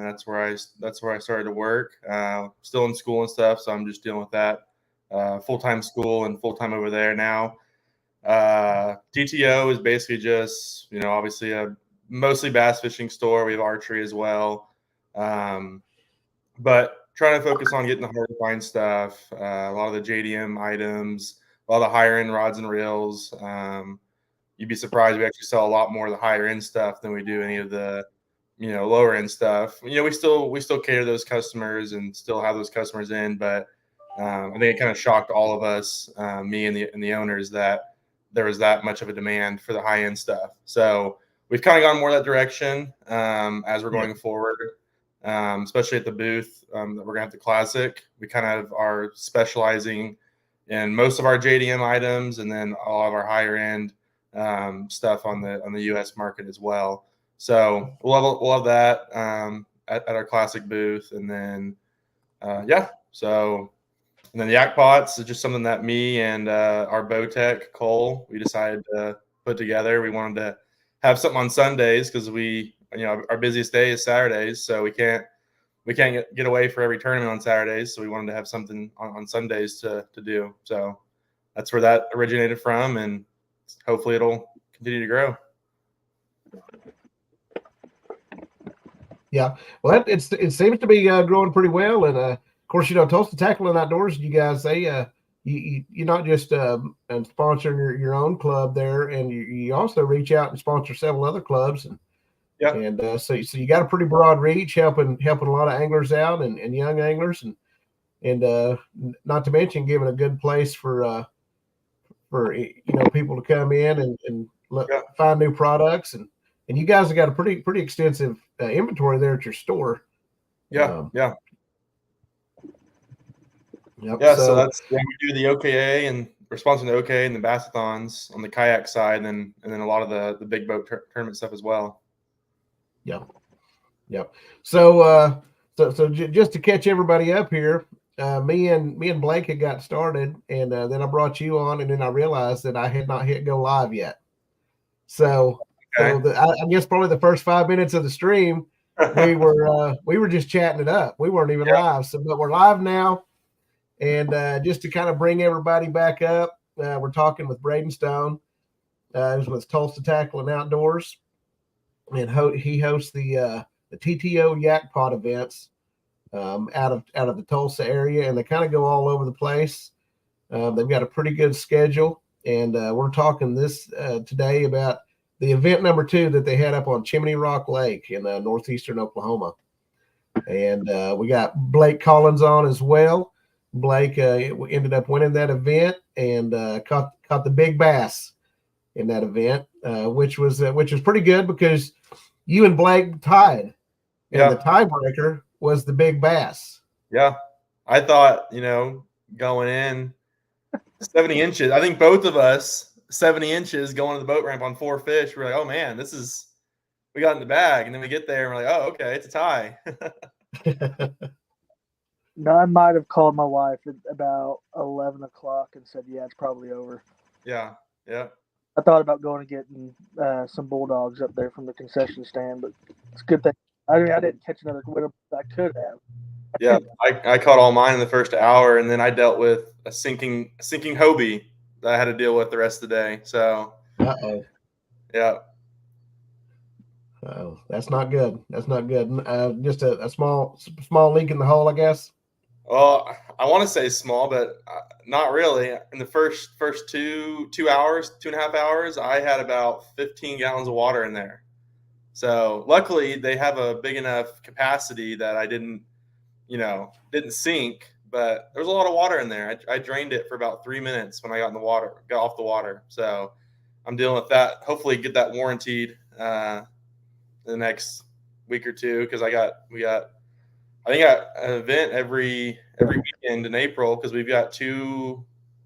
that's where I started to work. Still in school and stuff, so I'm just dealing with that. Full-time school and full-time over there now. TTO is basically just, obviously a mostly bass fishing store. We have archery as well. But trying to focus on getting the hard to find stuff, a lot of the JDM items, a lot of the higher end rods and reels. You'd be surprised we actually sell a lot more of the higher end stuff than we do any of the, lower end stuff. We still cater to those customers and still have those customers in, but I think it kind of shocked all of us, me and the owners, that there was that much of a demand for the high end stuff. So we've kind of gone more that direction as we're going forward, especially at the booth that we're gonna have the Classic. We kind of are specializing in most of our JDM items, and then a lot of our higher end stuff on the U.S. market as well. So we'll have that at our Classic booth, and then and then the Yakpots is just something that me and our bow tech Cole, we decided to put together. We wanted to have something on Sundays because our busiest day is Saturdays, so we can't get away for every tournament on Saturdays. So we wanted to have something on Sundays to do. So that's where that originated from, and hopefully it'll continue to grow. Yeah, well, it seems to be growing pretty well, and of course, Tulsa Tackle and Outdoors, you guys, you're not just sponsoring your own club there, and you also reach out and sponsor several other clubs, and so you got a pretty broad reach, helping a lot of anglers out and young anglers, and not to mention giving a good place for people to come in and find new products, and you guys have got a pretty extensive inventory there at your store. So that's we do the OKA, and we're sponsoring the OKA and the Bassathons on the kayak side, and then a lot of the big boat tournament stuff as well. So just to catch everybody up here, me and Blake had got started, and then I brought you on, and then I realized that I had not hit go live yet. So I guess probably the first 5 minutes of the stream, we were just chatting it up. We weren't even live, but we're live now. And just to kind of bring everybody back up, we're talking with Braden Stone. He's with Tulsa Tackle and Outdoors, and he hosts the TTO Yakpot events out of the Tulsa area, and they kind of go all over the place. They've got a pretty good schedule, and we're talking this today about the event number 2 that they had up on Chimney Rock Lake in Northeastern Oklahoma. And we got Blake Collins on as well. Blake ended up winning that event and caught the big bass in that event, which was pretty good because you and Blake tied, and the tiebreaker was the big bass. Yeah, I thought going in 70 inches. I think both of us 70 inches going to the boat ramp on 4 fish. We're like, oh man, we got in the bag, and then we get there and we're like, oh okay, it's a tie. No, I might have called my wife at about 11 o'clock and said, yeah, it's probably over. Yeah. I thought about going and getting some bulldogs up there from the concession stand, but it's a good thing. I didn't catch another winner. I could have. Yeah, I caught all mine in the first hour, and then I dealt with a sinking Hobie that I had to deal with the rest of the day. So, yeah. Oh, that's not good. That's not good. Just a small leak in the hull, I guess. Well, I want to say small, but not really. In the first 2.5 hours, I had about 15 gallons of water in there. So luckily, they have a big enough capacity that I didn't sink. But there was a lot of water in there. I drained it for about 3 minutes when I got off the water. So I'm dealing with that. Hopefully, get that warranted in the next week or two, because I think I got an event every weekend in April, because we've got 2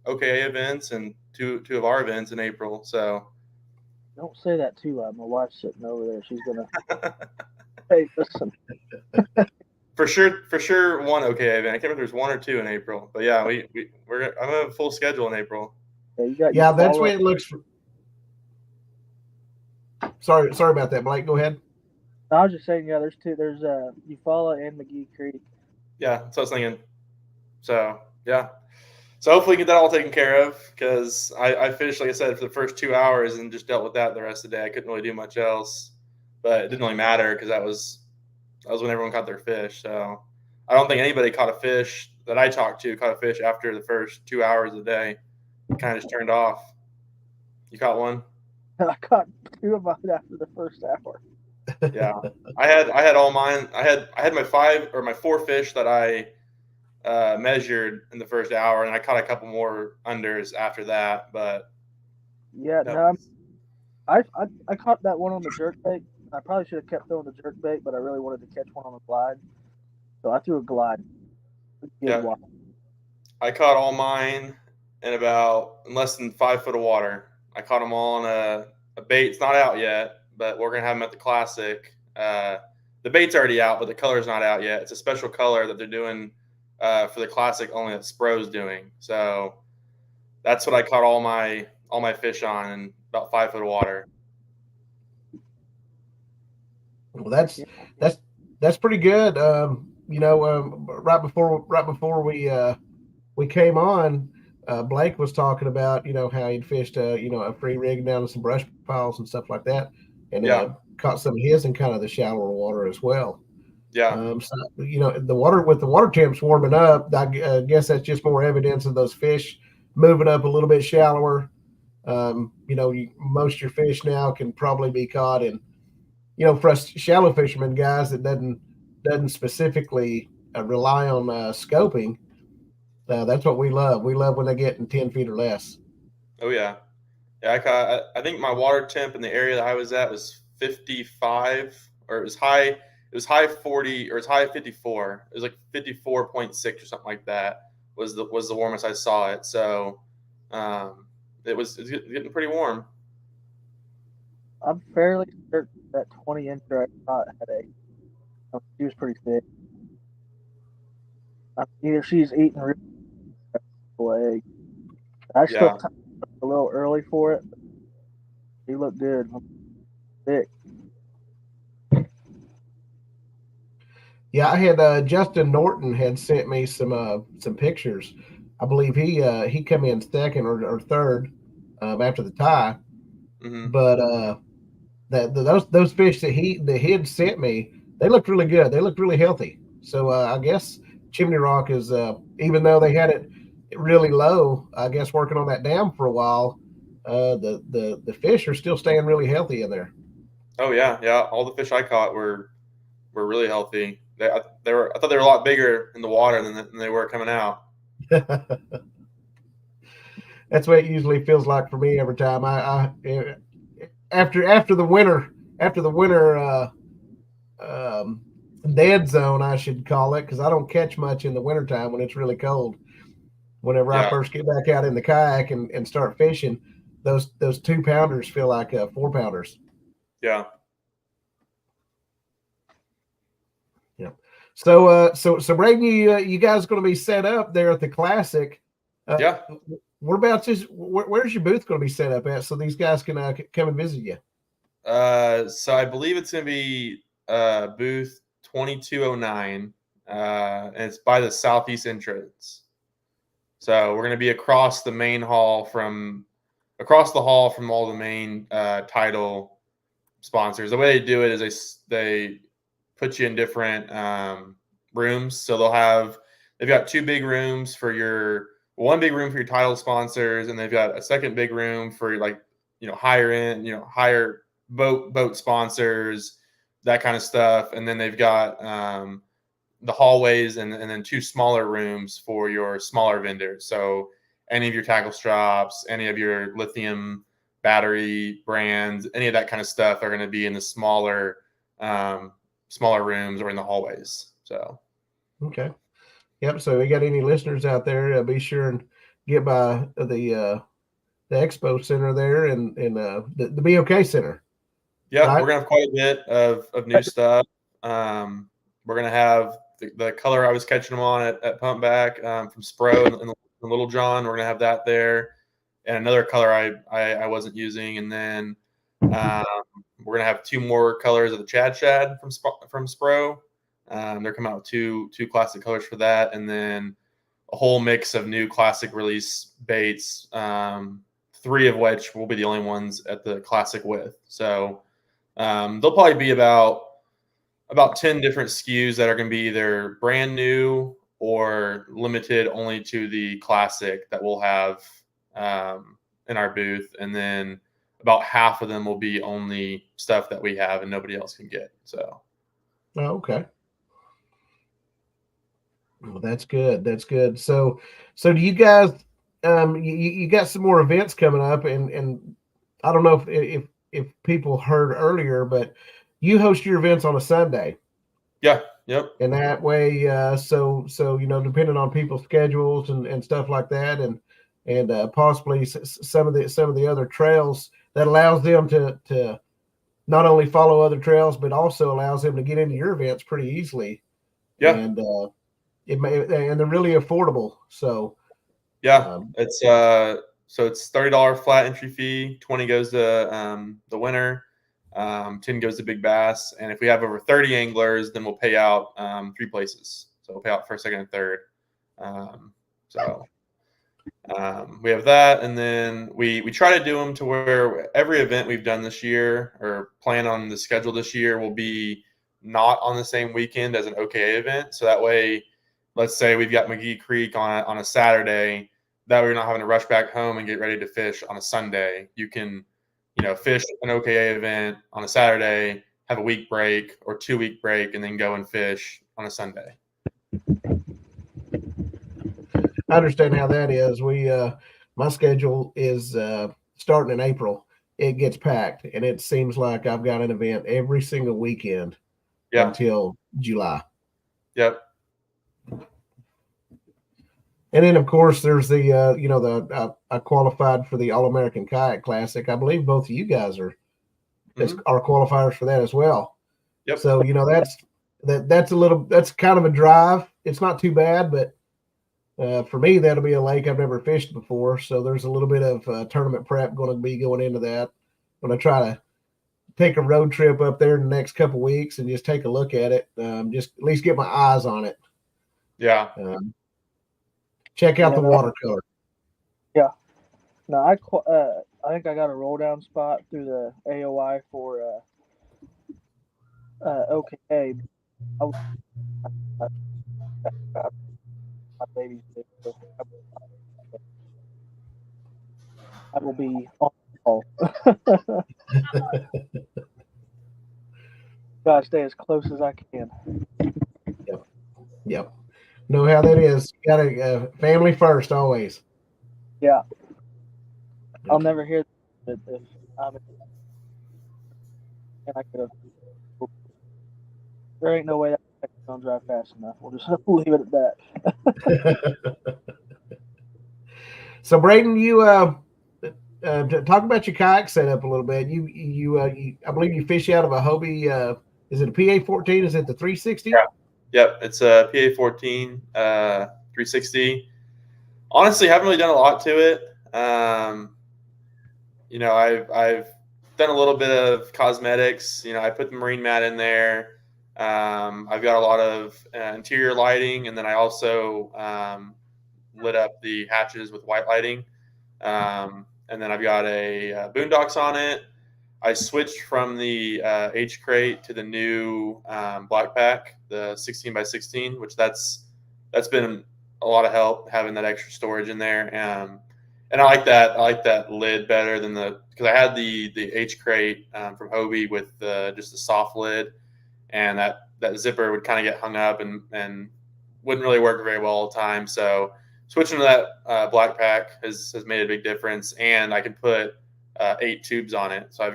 OKA events and two of our events in April. So don't say that too loud. My wife's sitting over there. She's gonna hey, listen. For sure, 1 OKA event. I can't remember if there's 1 or 2 in April, but yeah, I'm gonna have a full schedule in April. Yeah, that's the way it looks. Sorry about that, Blake. Go ahead. I was just saying, yeah, there's two. There's Eufaula and McGee Creek. Yeah, that's what I was thinking. So yeah. So hopefully get that all taken care of, because I fished, like I said, for the first 2 hours and just dealt with that the rest of the day. I couldn't really do much else, but it didn't really matter because that was when everyone caught their fish. So I don't think anybody caught a fish that I talked to caught a fish after the first 2 hours of the day. Kind of just turned off. You caught one? I caught 2 of mine after the first hour. Yeah, I had all mine. I had my 4 fish that I measured in the first hour, and I caught a couple more unders after that. But yeah, no, I caught that one on the jerk bait. I probably should have kept throwing the jerk bait, but I really wanted to catch one on the glide, so I threw a glide. Yeah, I caught all mine in less than 5 foot of water. I caught them all on a bait. It's not out yet, but we're gonna have them at the Classic. The bait's already out, but the color's not out yet. It's a special color that they're doing for the Classic only that Spro's doing. So that's what I caught all my fish on in about 5 foot of water. Well, that's pretty good. Right before we came on, Blake was talking about how he'd fished a free rig down to some brush piles and stuff like that, and caught some of his in kind of the shallower water as well. Yeah. So the water temps warming up, I guess that's just more evidence of those fish moving up a little bit shallower. Most of your fish now can probably be caught in, for us shallow fishermen guys that doesn't specifically rely on scoping. That's what we love. We love when they get in 10 feet or less. Oh yeah. Yeah, I think my water temp in the area that I was at was 55, or it was high 40, or it's high 54. It was like 54.6 or something like that was the warmest I saw it. So it's getting pretty warm. I'm fairly certain that 20-incher I caught had she was pretty thick. Either she's eating really egg. I still a little early for it. He looked good. Thick. Yeah, I had Justin Norton had sent me some pictures. I believe he come in second or third after the tie. Mm-hmm. But those fish that he had sent me, they looked really good. They looked really healthy. So I guess Chimney Rock is even though they had it really low, I guess working on that dam for a while, the fish are still staying really healthy in there. Oh yeah. All the fish I caught were really healthy. I thought they were a lot bigger in the water than they were coming out. That's what it usually feels like for me every time. I after the winter dead zone, I should call it, because I don't catch much in the wintertime when it's really cold. Whenever I first get back out in the kayak and start fishing, those 2-pounders feel like 4-pounders. Yeah. Yeah. So Braden, you guys going to be set up there at the Classic? Yeah. Where's your booth going to be set up at, so these guys can come and visit you? So I believe it's going to be booth 2209, and it's by the southeast entrance. So we're going to be across the hall from all the main title sponsors. The way they do it is they put you in different rooms. So they've got 2 big rooms for one big room for your title sponsors, and they've got a second big room for higher end, higher boat sponsors, that kind of stuff. And then they've got the hallways and then 2 smaller rooms for your smaller vendors. So any of your tackle straps, any of your lithium battery brands, any of that kind of stuff are going to be in the smaller rooms or in the hallways. So okay. Yep. So we got any listeners out there, be sure and get by the expo center there and the BOK center. Yeah, right? We're gonna have quite a bit of new stuff. We're gonna have the color I was catching them on at Pumpback from Spro and Little John. We're gonna have that there, and another color I wasn't using, and then we're We're gonna have 2 more colors of the Chad from Spro. They're coming out with two classic colors for that, and then a whole mix of new classic release baits. 3 of which will be the only ones at the classic width. So there'll probably be about 10 different SKUs that are going to be either brand new or limited only to the classic that we'll have in our booth. And then about half of them will be only stuff that we have and nobody else can get. So. Oh, okay. Well, that's good. That's good. So do you guys, you got some more events coming up, and I don't know if people heard earlier, but you host your events on a Sunday. Yeah. Yep. And that way, so depending on people's schedules and stuff like that, and possibly some of the other trails, that allows them to not only follow other trails, but also allows them to get into your events pretty easily. Yeah. And and they're really affordable. So yeah, it's so it's $30 flat entry fee. 20 goes to the winner. 10 goes to big bass. And if we have over 30 anglers, then we'll pay out 3 places. So we'll pay out first, second, and third. We have that, and then we try to do them to where every event we've done this year or plan on the schedule this year will be not on the same weekend as an OKA event. So that way, let's say we've got McGee Creek on a Saturday, that way you're not having to rush back home and get ready to fish on a Sunday. You can, fish an OKA event on a Saturday, have a week break or 2-week break, and then go and fish on a Sunday. I understand how that is. My schedule is starting in April. It gets packed, and it seems like I've got an event every single weekend until July. Yep. And then, of course, there's I qualified for the All-American Kayak Classic. I believe both of you guys are qualifiers for that as well. Yep. So that's kind of a drive. It's not too bad, but for me, that'll be a lake I've never fished before. So there's a little bit of tournament prep going to be going into that. When I try to take a road trip up there in the next couple of weeks and just take a look at it, just at least get my eyes on it. Yeah. Check out the watercolor. Yeah. No, I think I got a roll down spot through the AOI for OKA. My baby's big, so I will be on call. Gotta stay as close as I can. Yep. Know how that is. You gotta family first always. Yeah. I'll never hear that if I'm and I could have. There ain't no way that I don't drive fast enough. We'll just leave it at that. So, Braden, you talk about your kayak setup a little bit. You I believe you fish out of a Hobie. Is it a PA-14? Is it the 360? Yeah. Yep, it's a PA-14 360. Honestly, haven't really done a lot to it. I've done a little bit of cosmetics. I put the marine mat in there. I've got a lot of interior lighting, and then I also lit up the hatches with white lighting. And then I've got a boondocks on it. I switched from the H crate to the new black pack, the 16x16, which that's been a lot of help having that extra storage in there. And I like that. I like that lid better than because I had the H crate from Hobie with just a soft lid, and that zipper would kind of get hung up and wouldn't really work very well all the time. So switching to that black pack has made a big difference, and I can put 8 tubes on it. So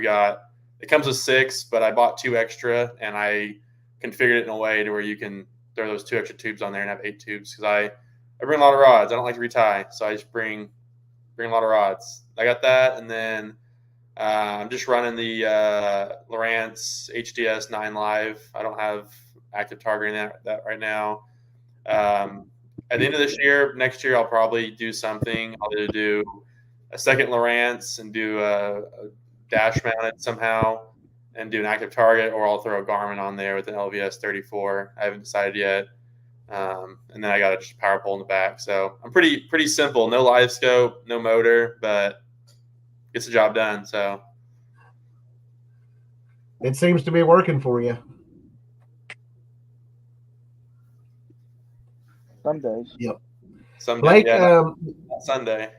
it comes with 6, but I bought 2 extra, and I configured it in a way to where you can throw those 2 extra tubes on there and have 8 tubes. Because I bring a lot of rods. I don't like to retie, so I just bring a lot of rods. I got that, and then I'm just running the Lowrance HDS 9 Live. I don't have active targeting that right now. At the end of next year, I'll probably do something. I'll either do a second Lowrance and do a dash mounted somehow, and do an active target, or I'll throw a Garmin on there with an LVS 34. I haven't decided yet. And then I got a just power pole in the back. So I'm pretty simple. No live scope, no motor, but gets the job done. So it seems to be working for you. Some days. Yep. Someday, Blake, not Sunday.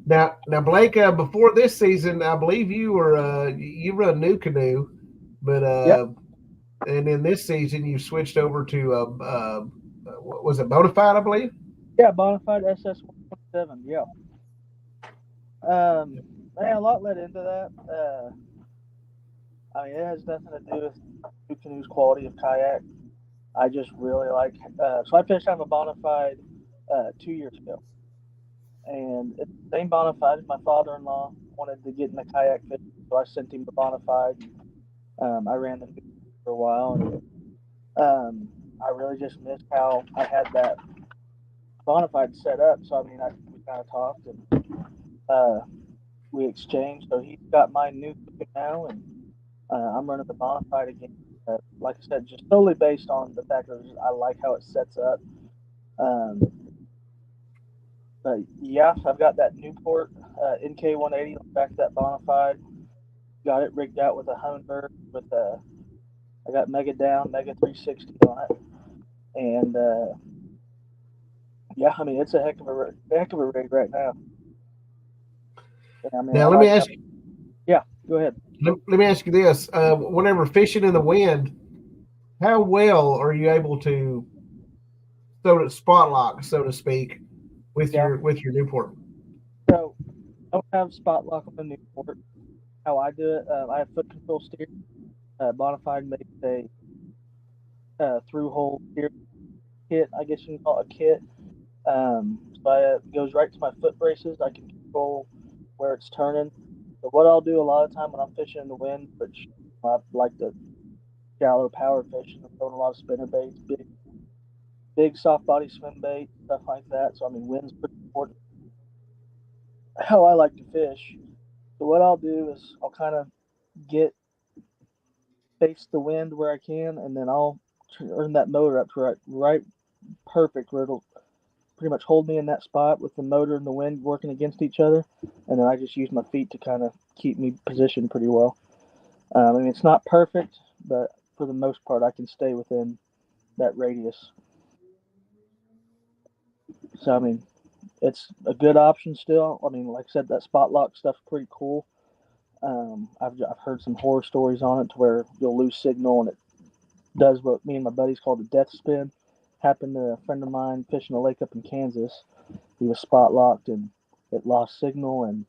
Now, Blake, before this season, I believe you were you run New Canoe, but Yep. And in this season you switched over to what was it, Bonafide, I believe? Yeah, Bonafide SS-127. Yeah. Man, a lot led into that. I mean, it has nothing to do with New Canoe's quality of kayak. I just really like. So I fished out of a Bonafide 2 years ago, and it's the same Bonafide. My father-in-law wanted to get in the kayak fishing, so I sent him the Bonafide. I ran the for a while, and I really just missed how I had that Bonafide set up. So I mean, we kind of talked and we exchanged. So he's got my new now, and I'm running the Bonafide again. Like I said, just solely based on the fact that I like how it sets up. But yeah, I've got that Newport NK180 on the back of that Bonafide. Got it rigged out with a Humminbird with I got Mega Down, Mega 360 on it, and yeah, I mean it's a heck of a rig right now. I mean, now let me ask you. Yeah, go ahead. Let me ask you this: whenever fishing in the wind, how well are you able to spot lock, so to speak, with your Newport? So I don't have spot lock on the Newport. How I do it, I have foot control steer. Bonafide makes a through hole steer kit. I guess you can call it a kit. So it goes right to my foot braces. I can control where it's turning. So what I'll do a lot of time when I'm fishing in the wind, which I like to shallow power fishing, I'm throwing a lot of spinner baits, big soft body swim bait, stuff like that. So I mean, wind's pretty important. How I like to fish. So what I'll do is I'll kind of face the wind where I can, and then I'll turn that motor up to right perfect where it'll pretty much hold me in that spot with the motor and the wind working against each other, and then I just use my feet to kind of keep me positioned pretty well. I mean, it's not perfect, but for the most part, I can stay within that radius. So, I mean, it's a good option still. I mean, like I said, that spot lock stuff's pretty cool. I've heard some horror stories on it to where you'll lose signal and it does what me and my buddies call the death spin. Happened to a friend of mine fishing a lake up in Kansas. He was spot locked and it lost signal and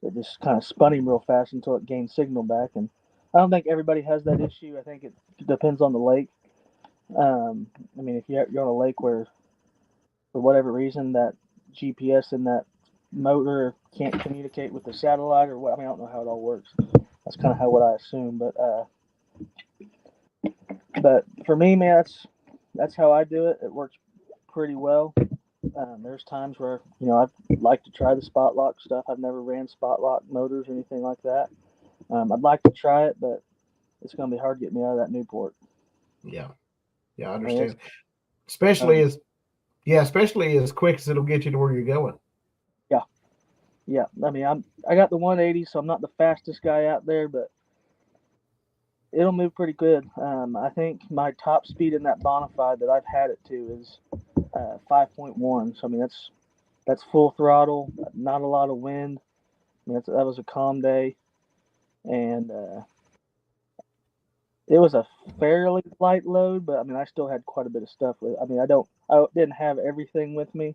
it just kind of spun him real fast until it gained signal back. And I don't think everybody has that issue. I think it depends on the lake. I mean, if you're on a lake where, for whatever reason, that GPS and that motor can't communicate with the satellite or what, I mean, I don't know how it all works. That's kind of what I assume. But for me, man, that's how I do it. It works pretty well. There's times where, I'd like to try the spot lock stuff. I've never ran spot lock motors or anything like that. I'd like to try it, but it's going to be hard to get me out of that Newport. Yeah, I understand. Especially as quick as it'll get you to where you're going. Yeah. I mean, I got the 180, so I'm not the fastest guy out there, but it'll move pretty good. I think my top speed in that Bonafide that I've had it to is 5.1. So I mean, that's full throttle, not a lot of wind. I mean, that was a calm day, and it was a fairly light load, but I mean, I still had quite a bit of stuff with it. I mean, I didn't have everything with me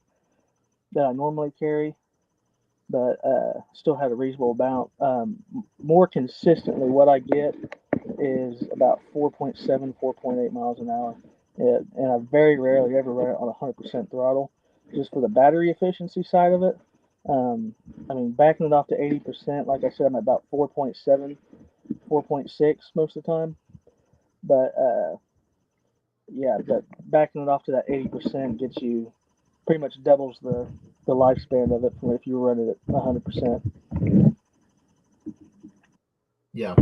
that I normally carry, but still had a reasonable amount. More consistently, what I get is about 4.7, 4.8 miles an hour. And I very rarely ever run it on 100% throttle, just for the battery efficiency side of it. I mean, backing it off to 80%, like I said, I'm at about 4.7, 4.6 most of the time. But but backing it off to that 80% gets you pretty much doubles the lifespan of it from if you were running it 100%. Yeah.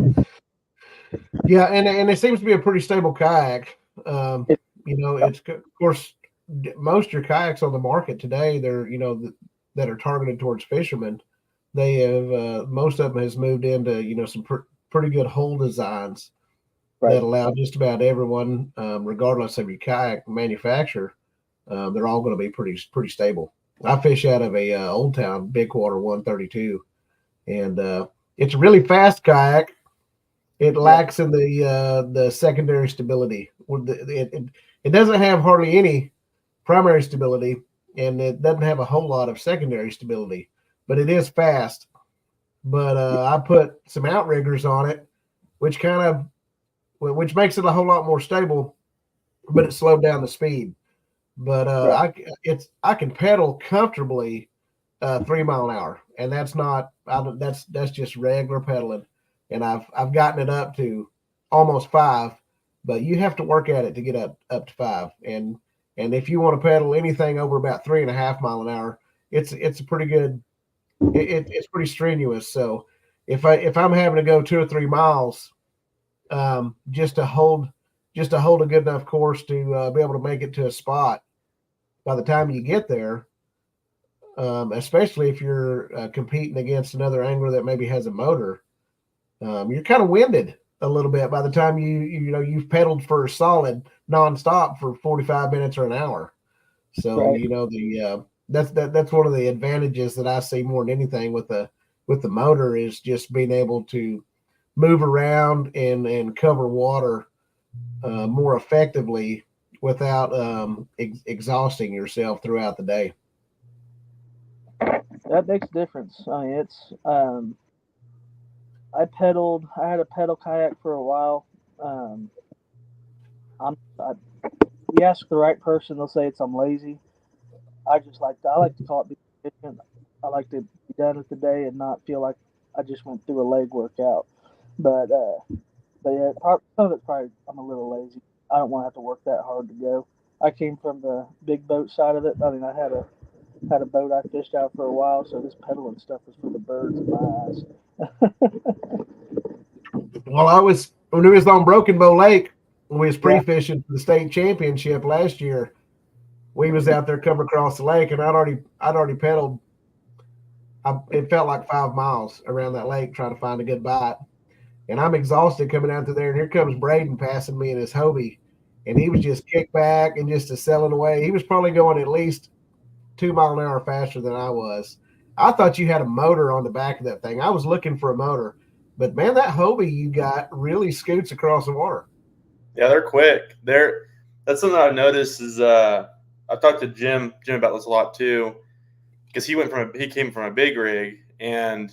Yeah, and it seems to be a pretty stable kayak. It's of course most of your kayaks on the market today, they're that are targeted towards fishermen. They have most of them has moved into some pretty good hull designs that allow just about everyone, regardless of your kayak manufacturer, they're all going to be pretty stable. I fish out of a Old Town Big Water 132, and it's a really fast kayak. It lacks in the secondary stability. It doesn't have hardly any primary stability, and it doesn't have a whole lot of secondary stability, but it is fast. But I put some outriggers on it, which makes it a whole lot more stable, but it slowed down the speed. But I can pedal comfortably 3 mile an hour, and that's just regular pedaling. And I've gotten it up to almost 5, but you have to work at it to get up to 5. And if you want to pedal anything over about 3.5 mile an hour, it's a pretty good. It's pretty strenuous. So if I'm having to go 2 or 3 miles, just to hold a good enough course to be able to make it to a spot, by the time you get there, especially if you're competing against another angler that maybe has a motor, you're kind of winded a little bit by the time you've pedaled for a solid nonstop for 45 minutes or an hour. So that's one of the advantages that I see more than anything with the motor is just being able to move around and cover water more effectively without exhausting yourself throughout the day. That makes a difference. I mean, it's I had a pedal kayak for a while. You ask the right person, they'll say I'm lazy. I like to call it being efficient. I like to be done with the day and not feel like I just went through a leg workout. But yeah, some of it's probably I'm a little lazy. I don't want to have to work that hard to go. I came from the big boat side of it. I mean, I had a boat I fished out for a while, so this pedaling stuff was for the birds in my eyes. Well, when we was on Broken Bow Lake, when we was pre-fishing for the state championship last year, we was out there coming across the lake, and I'd already pedaled. It felt like 5 miles around that lake trying to find a good bite, and I'm exhausted coming out to there. And here comes Braden passing me in his Hobie, and he was just kicked back and just sailing away. He was probably going at least 2 mile an hour faster than I was. I thought you had a motor on the back of that thing. I was looking for a motor, but man, that Hobie you got really scoots across the water. Yeah, they're quick. That's something I've noticed is I've talked to Jim about this a lot too, because he came from a big rig, and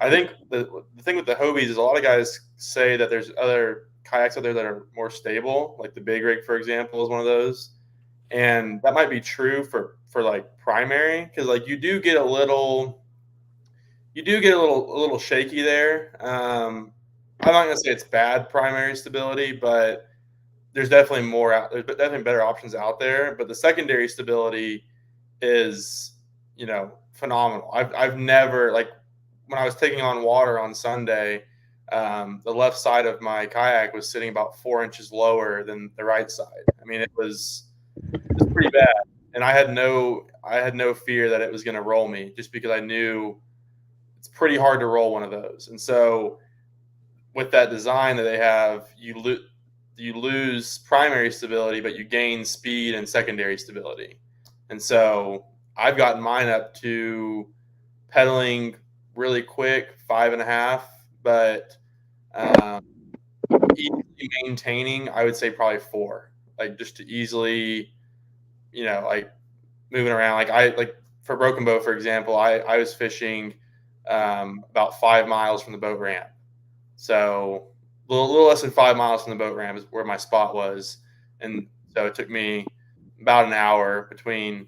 I think the thing with the Hobies is a lot of guys say that there's other kayaks out there that are more stable, like the big rig, for example, is one of those, and that might be true for like primary, because like you do get a little shaky there. I'm not gonna say it's bad primary stability, but there's definitely there's definitely better options out there. But the secondary stability is, phenomenal. I've never, like, when I was taking on water on Sunday, the left side of my kayak was sitting about 4 inches lower than the right side. I mean, it was pretty bad, and I had no fear that it was going to roll me, just because I knew it's pretty hard to roll one of those. And so with that design that they have, you lose primary stability, but you gain speed and secondary stability. And so I've gotten mine up to pedaling really quick, 5.5, but easily maintaining, I would say probably 4, like just to easily, like moving around. Like for Broken Bow, for example, I was fishing about 5 miles from the boat ramp. So a little less than 5 miles from the boat ramp is where my spot was. And so it took me about an hour between,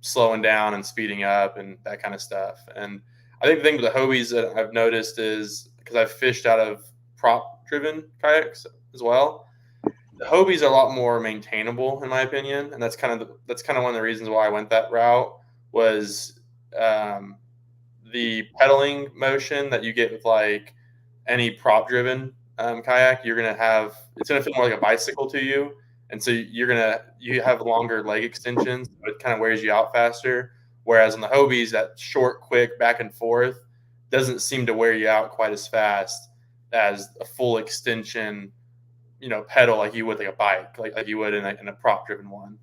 slowing down and speeding up and that kind of stuff. And I think the thing with the Hobies that I've noticed is, because I've fished out of prop-driven kayaks as well, the Hobies are a lot more maintainable, in my opinion. And that's kind of one of the reasons why I went that route, was the pedaling motion that you get with like any prop driven kayak, you're going to have, it's going to feel more like a bicycle to you. And so you have longer leg extensions. So it kind of wears you out faster. Whereas on the Hobies, that short, quick back and forth doesn't seem to wear you out quite as fast as a full extension, pedal like you would like a bike, like you would in a prop driven one.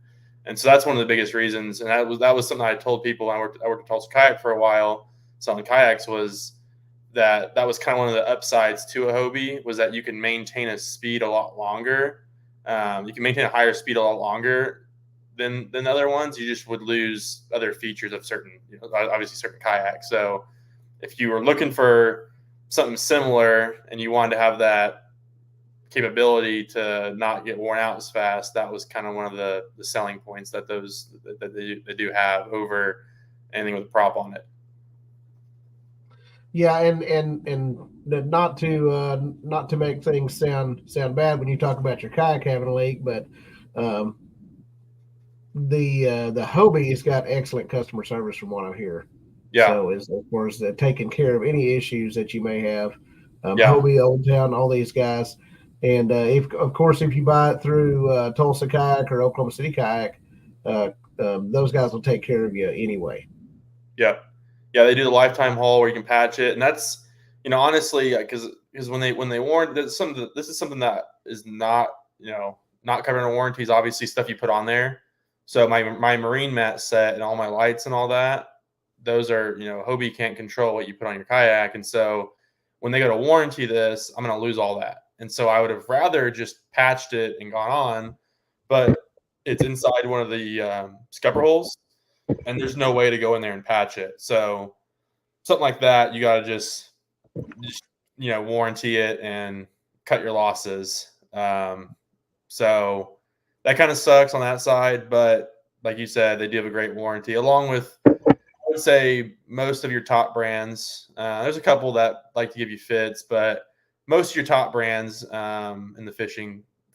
And so that's one of the biggest reasons. And that was something I told people. I worked at Tulsa Kayak for a while selling kayaks, was that was kind of one of the upsides to a Hobie, was that you can maintain a speed a lot longer. You can maintain a higher speed a lot longer than other ones. You just would lose other features of certain, obviously certain kayaks. So if you were looking for something similar and you wanted to have that capability to not get worn out as fast, that was kind of one of the selling points that they do have over anything with a prop on it. Yeah, and not to make things sound bad when you talk about your kayak having a leak, but the Hobie's got excellent customer service from what I hear. Yeah. So as far as taking care of any issues that you may have, Yeah. Hobie, Old Town, all these guys. And if you buy it through Tulsa Kayak or Oklahoma City Kayak, those guys will take care of you anyway. Yeah. Yeah, they do the lifetime haul where you can patch it. And that's, honestly, because when they warn, this is something that is not, not covering warranties, obviously stuff you put on there. So my marine mat set and all my lights and all that, those are, Hobie can't control what you put on your kayak. And so when they go to warranty this, I'm going to lose all that. And so I would have rather just patched it and gone on, but it's inside one of the scupper holes, and there's no way to go in there and patch it. So something like that, you got to just warranty it and cut your losses. So that kind of sucks on that side, but like you said, they do have a great warranty, along with, I would say, most of your top brands. There's a couple that like to give you fits, but most of your top brands in the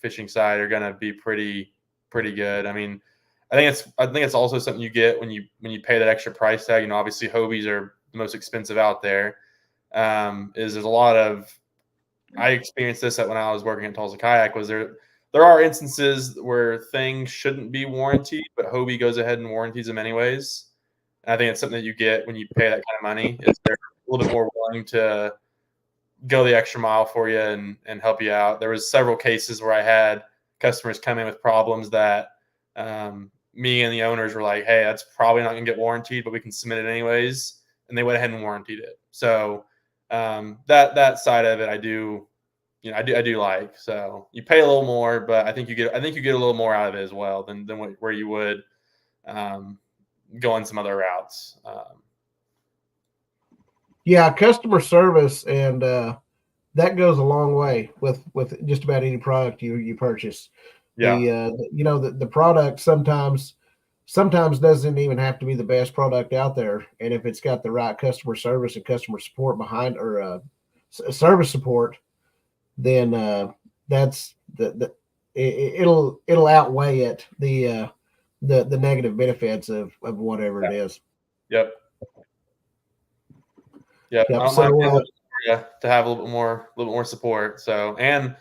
fishing side are going to be pretty good. I mean, I think it's also something you get when you pay that extra price tag. Obviously Hobies are the most expensive out there. There's a lot of, I experienced this when I was working at Tulsa Kayak, was there are instances where things shouldn't be warranted, but Hobie goes ahead and warranties them anyways. And I think it's something that you get when you pay that kind of money, is they're a little bit more willing to go the extra mile for you and help you out. There was several cases where I had customers come in with problems that me and the owners were like, hey, that's probably not going to get warranted, but we can submit it anyways. And they went ahead and warranted it. So that side of it, I do like. So you pay a little more, but I think you get a little more out of it as well than where you would go on some other routes. Yeah, customer service, and that goes a long way with just about any product you purchase. Yeah. The product sometimes doesn't even have to be the best product out there, and if it's got the right customer service and customer support behind, or service support, then that's it'll outweigh it, the negative benefits of whatever it is. Yep. Yeah, Yep. I don't mind to have a little bit more support. So, and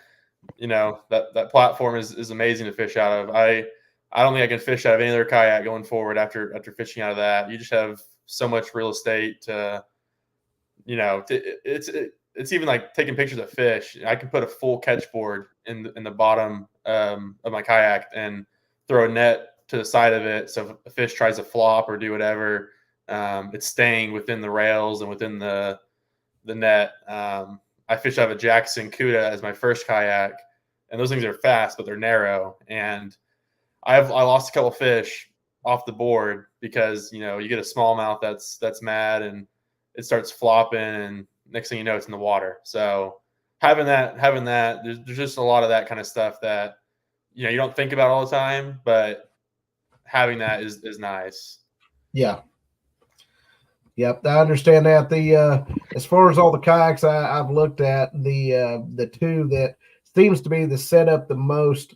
that platform is amazing to fish out of. I don't think I can fish out of any other kayak going forward after fishing out of that. You just have so much real estate to, it's even like taking pictures of fish. I can put a full catch board in the bottom of my kayak and throw a net to the side of it. So if a fish tries to flop or do whatever, it's staying within the rails and within the net. I fished out of a Jackson Cuda as my first kayak, and those things are fast, but they're narrow. And I lost a couple fish off the board because you get a smallmouth that's mad and it starts flopping, and next thing you know, it's in the water. So having that, there's just a lot of that kind of stuff that you don't think about all the time, but having that is nice. Yeah. Yep, I understand that. The as far as all the kayaks I've looked at, the two that seems to be the setup the most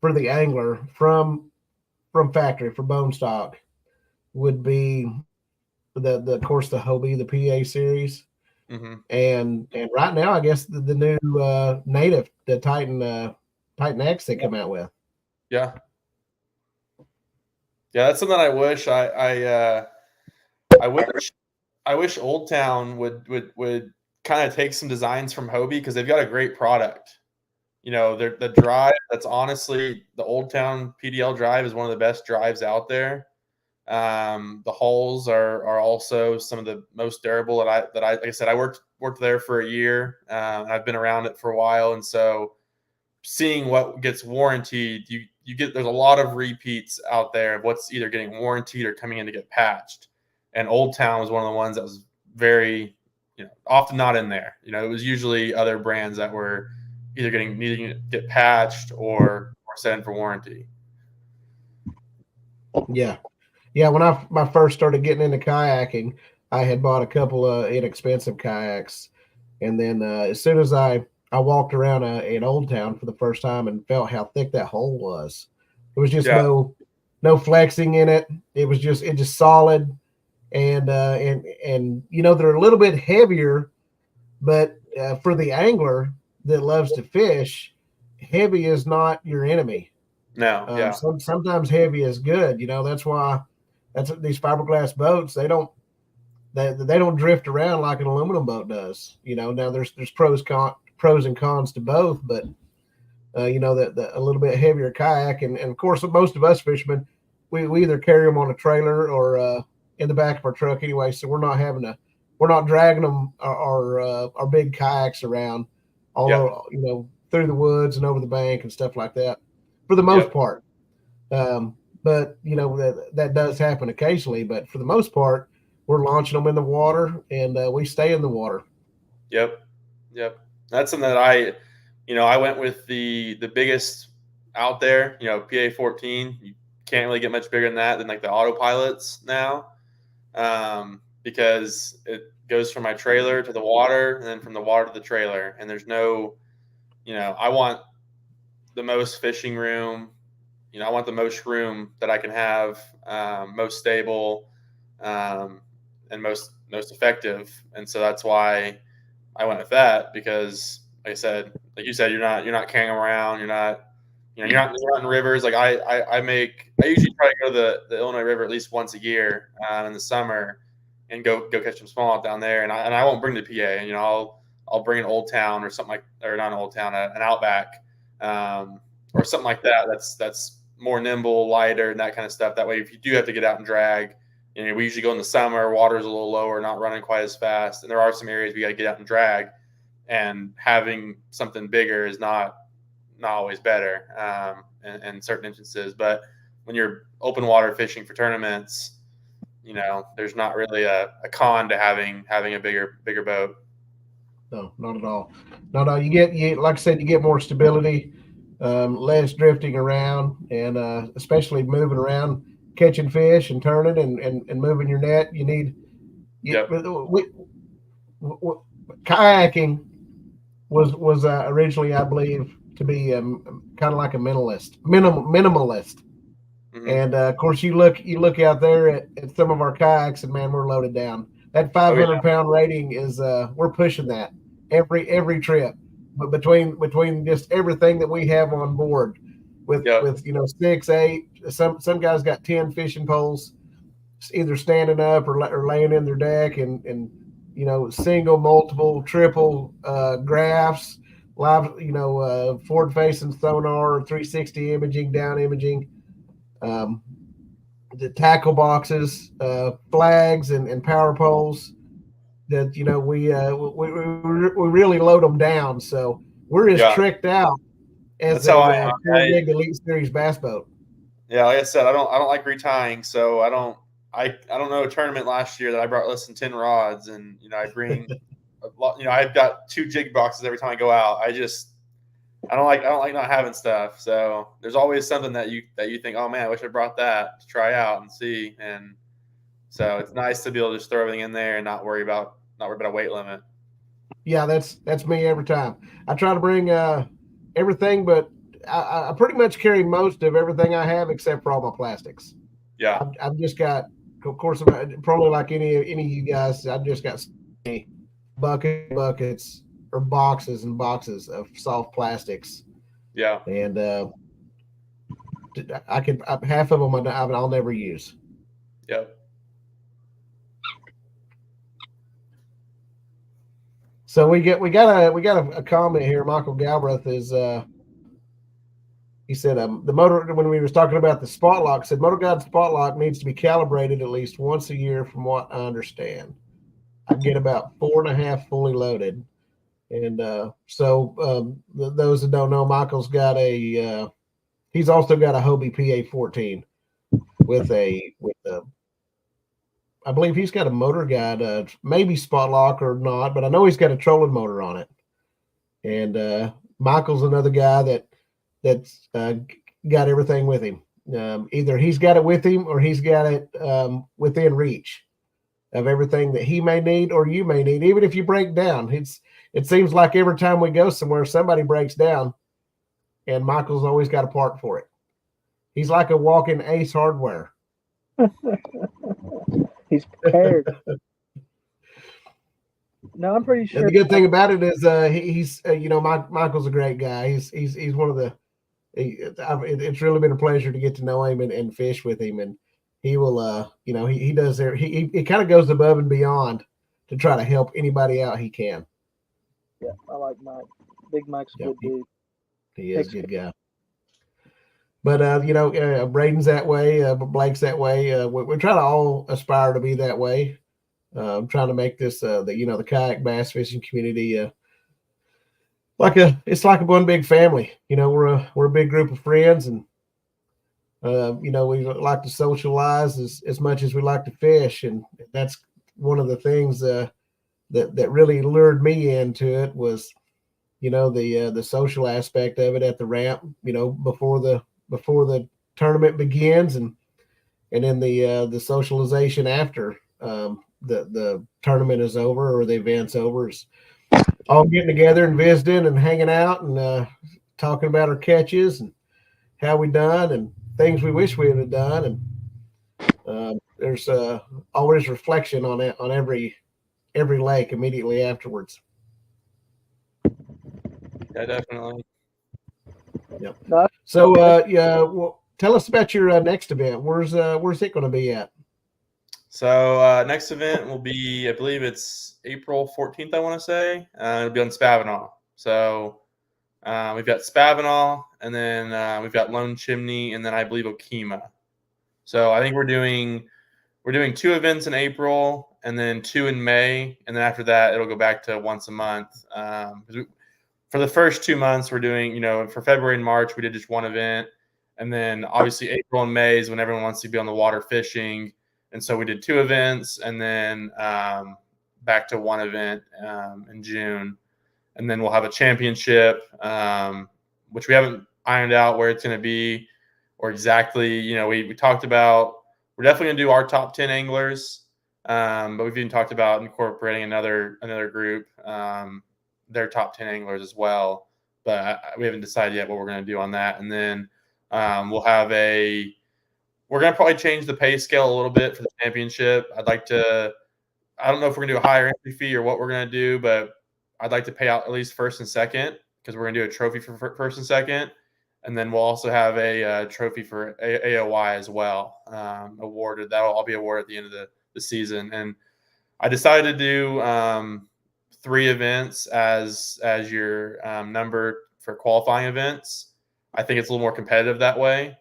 for the angler from factory for bone stock would be the of course the Hobie, the PA series, And right now, I guess the new native, the Titan X they come out with. Yeah, that's something I wish I wish Old Town would kind of take some designs from Hobie, because they've got a great product. You know, the drive, that's honestly, the Old Town PDL drive is one of the best drives out there. The hulls are also some of the most durable that I like I said, I worked there for a year. I've been around it for a while, and so seeing what gets warranted, you get, there's a lot of repeats out there of what's either getting warranted or coming in to get patched. And Old Town was one of the ones that was very, often not in there. It was usually other brands that were either needing to get patched or set in for warranty. Yeah. When I first started getting into kayaking, I had bought a couple of inexpensive kayaks, and then as soon as I walked around in Old Town for the first time and felt how thick that hull was, it was just no flexing in it. It was just solid, and they're a little bit heavier, but for the angler that loves to fish, heavy is not your enemy. No, sometimes heavy is good. That's why these fiberglass boats, they don't drift around like an aluminum boat does. Now there's pros and cons to both, but that a little bit heavier kayak, and of course most of us fishermen, we either carry them on a trailer or in the back of our truck anyway, so we're not dragging them our big kayaks around all through the woods and over the bank and stuff like that for the most part. But that does happen occasionally, but for the most part, we're launching them in the water, and we stay in the water. Yep. That's something that I went with the biggest out there, PA 14. You can't really get much bigger than that, than like the autopilots now, because it goes from my trailer to the water, and then from the water to the trailer. And there's no, I want the most fishing room. I want the most room that I can have, most stable, and most effective. And so that's why I went with that, because like you said, you're not carrying them around. You're not in rivers. Like I usually try to go to the Illinois River at least once a year in the summer and go catch some smallmouth down there. And I won't bring the PA. I'll bring an Old Town or something or not an Old Town, an Outback, or something like that. That's more nimble, lighter, and that kind of stuff. That way, if you do have to get out and drag, we usually go in the summer, water's a little lower, not running quite as fast. And there are some areas we got to get out and drag, and having something bigger is not always better in certain instances. But when you're open water fishing for tournaments, there's not really a con to having a bigger boat. No, not at all. No. You get, like I said, you get more stability, less drifting around, and especially moving around, catching fish and turning and moving your net. You need. Kayaking was originally, I believe, to be kind of like a minimalist. Mm-hmm. And of course, you look out there at some of our kayaks, and man, we're loaded down. That 500-pound rating is we're pushing that every trip. But between just everything that we have on board, with 6, 8, some guys got 10 fishing poles, either standing up or laying in their deck, and single, multiple, triple graphs, live, forward facing sonar, 360 imaging, down imaging, the tackle boxes, flags, and power poles. That we really load them down, so we're as tricked out as a big Elite Series bass boat. Yeah, like I said, I don't like retying, so I don't know a tournament last year that I brought less than 10 rods, and I bring a lot. I've got 2 jig boxes every time I go out. I don't like not having stuff. So there's always something that you think, oh man, I wish I brought that to try out and see. And so it's nice to be able to just throw everything in there and not worry about a weight limit. Yeah, that's me every time. I try to bring everything, but I pretty much carry most of everything I have except for all my plastics. Yeah, I've just got, of course, probably like any of you guys, I've just got buckets or boxes and boxes of soft plastics. Yeah. And half of them I'll never use. Yep. So we got a comment here. Michael Galbraith is he said the motor, when we was talking about the spot lock, said Motor Guide spot lock needs to be calibrated at least once a year from what I understand. I get about 4.5 fully loaded. And those that don't know, Michael's got he's also got a Hobie PA14 with a I believe he's got a Motor Guide, maybe spot lock or not, but I know he's got a trolling motor on it. And Michael's another guy that's got everything with him. Either he's got it with him or he's got it within reach of everything that he may need or you may need. Even if you break down, it seems like every time we go somewhere, somebody breaks down, and Michael's always got a part for it. He's like a walking Ace Hardware. He's prepared. No, I'm pretty sure. And the good thing about it is he's Michael's a great guy. He's one of the. It's really been a pleasure to get to know him and fish with him, and he will he does there. He kind of goes above and beyond to try to help anybody out he can. Yeah, I like Mike. Big Mike's a good dude. He is a good guy. But Braden's that way. Blake's that way. We try to all aspire to be that way. I'm trying to make this the kayak bass fishing community it's like one big family. We're a big group of friends, and we like to socialize as much as we like to fish, and that's one of the things that really lured me into it was the social aspect of it at the ramp. Before the tournament begins, and then the socialization after the tournament is over or the event's over, is all getting together and visiting and hanging out and talking about our catches and how we done and things we wish we would have done. And there's always reflection on it on every lake immediately afterwards. Yeah, definitely. Yep. So well, tell us about your next event. Where's it going to be at? So next event will be, I believe it's April 14th, I want to say. It'll be on Spavinaw. So we've got Spavinaw, and then we've got Lone Chimney, and then I believe Okemah. So I think we're doing 2 events in April, and then 2 in May, and then after that it'll go back to once a month. For the first 2 months, we're doing, for February and March, we did just 1 event, and then obviously April and May is when everyone wants to be on the water fishing. And so we did 2 events, and then back to 1 event in June. And then we'll have a championship, which we haven't ironed out where it's going to be or exactly. We talked about we're definitely going to do our top 10 anglers, but we've even talked about incorporating another group, their top 10 anglers as well. But we haven't decided yet what we're going to do on that. And then we'll have we're going to probably change the pay scale a little bit for the championship. I don't know if we're going to do a higher entry fee or what we're going to do, but I'd like to pay out at least first and second, because we're going to do a trophy for first and second. And then we'll also have a trophy for AOY as well, awarded. That'll all be awarded at the end of the season. And I decided to do 3 events as your number for qualifying events. I think it's a little more competitive that way.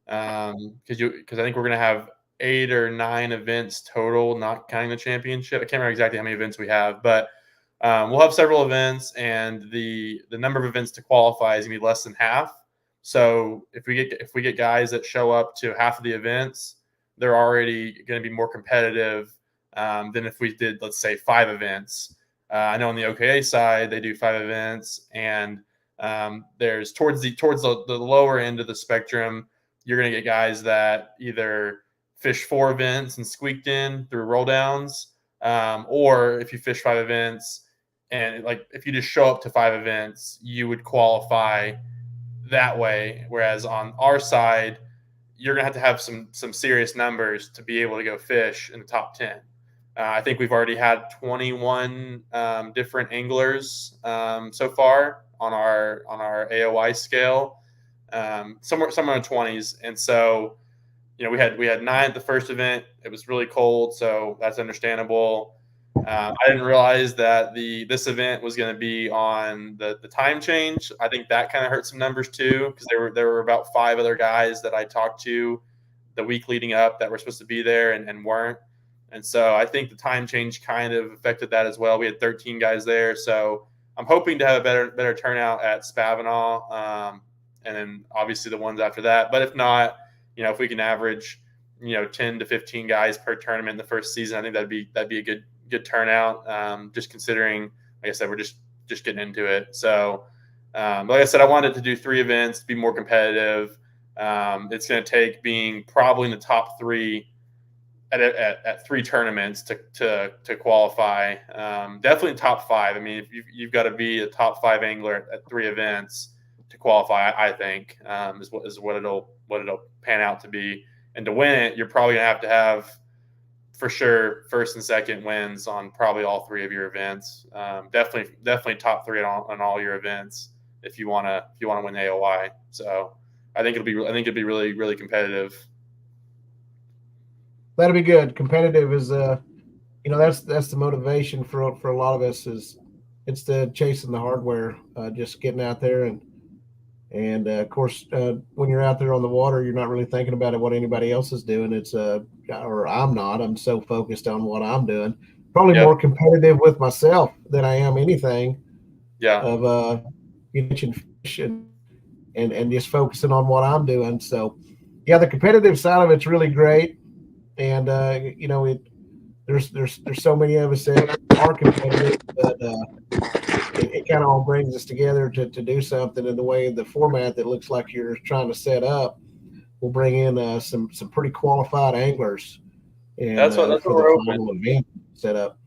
Because I think we're going to have 8 or 9 events total, not counting the championship. I can't remember exactly how many events we have, but we'll have several events, and the number of events to qualify is going to be less than half. So if we get guys that show up to half of the events, they're already going to be more competitive than if we did, let's say, 5 events. I know on the OKA side they do 5 events, and there's towards the lower end of the spectrum, you're going to get guys that either fish 4 events and squeaked in through roll downs, or if you fish 5 events and if you just show up to 5 events, you would qualify that way. Whereas on our side, you're going to have some serious numbers to be able to go fish in the top 10. I think we've already had 21 different anglers so far on our AOI scale, somewhere in the 20s. And so, we had 9 at the first event. It was really cold, so that's understandable. I didn't realize that this event was going to be on the time change. I think that kind of hurt some numbers too, because there were about 5 other guys that I talked to the week leading up that were supposed to be there and weren't. And so I think the time change kind of affected that as well. We had 13 guys there, so I'm hoping to have a better turnout at Spavinaw, and then obviously the ones after that. But if not, if we can average 10 to 15 guys per tournament in the first season, I think that'd be a good turnout. Just considering, like I said, we're just getting into it. So, like I said, I wanted to do 3 events to be more competitive. It's going to take being probably in the top 3 at 3 tournaments to qualify. Definitely top 5. I mean, if you've got to be a top 5 angler at 3 events to qualify, I think is what it'll pan out to be. And to win it, you're probably gonna have to have for sure first and second wins on probably all 3 of your events. Definitely top 3 on all your events if you wanna win AOI. So I think it'll be really, really competitive. That'll be good. Competitive is that's the motivation for a lot of us, is it's the chasing the hardware, just getting out there and of course when you're out there on the water, you're not really thinking about what anybody else is doing. Or I'm so focused on what I'm doing. Probably more competitive with myself than I am anything. Yeah. Of catching fish and just focusing on what I'm doing. So yeah, the competitive side of it's really great. And there's so many of us that are competitive, but it kind of all brings us together to do something in the way the format that looks like you're trying to set up will bring in some pretty qualified anglers. And that's what we're hoping. Event set up.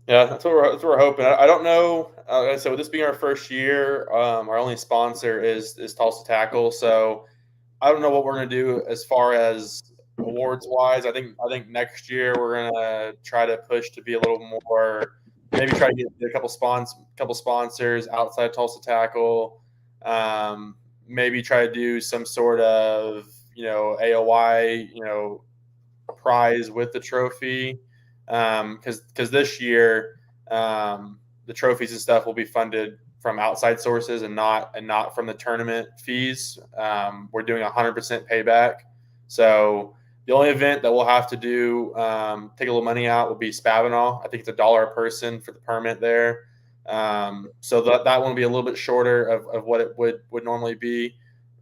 Yeah, that's what we're hoping. I don't know. So with this being our first year, our only sponsor is Tulsa Tackle. So I don't know what we're going to do as far as awards wise. I think next year we're going to try to push to be a little more, maybe try to get a couple sponsors outside Tulsa Tackle. Maybe try to do some sort of, AOI, prize with the trophy. Because this year, the trophies and stuff will be funded from outside sources and not from the tournament fees. We're doing 100% payback. So the only event that we'll have to do, take a little money out, will be Spavinaw. I think it's $1 a person for the permit there. So that one will be a little bit shorter of what it would normally be.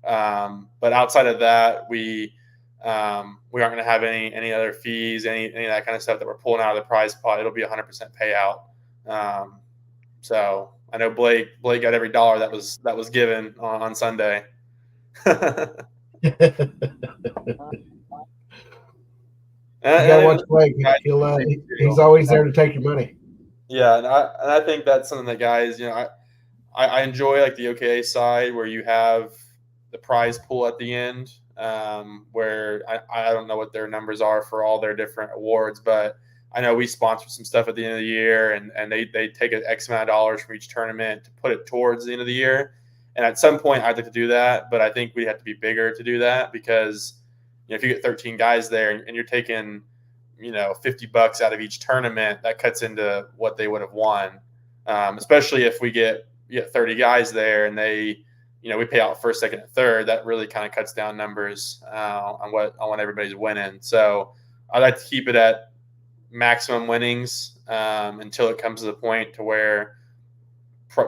But outside of that, we aren't going to have any other fees, any of that kind of stuff that we're pulling out of the prize pot. It'll be 100% payout. So I know Blake got every dollar that was given on Sunday. You gotta watch Blake. He's always there to take your money. Yeah, and I think that's something that guys, I enjoy, like the OKA side where you have the prize pool at the end, where I don't know what their numbers are for all their different awards, but I know we sponsor some stuff at the end of the year, and they take an X amount of dollars from each tournament to put it towards the end of the year. And at some point, I'd like to do that, but I think we have to be bigger to do that, because if you get 13 guys there and you're taking, $50 out of each tournament, that cuts into what they would have won. Especially if we get 30 guys there and they, we pay out first, second, and third. That really kind of cuts down numbers on what everybody's winning. So I like to keep it at maximum winnings until it comes to the point to where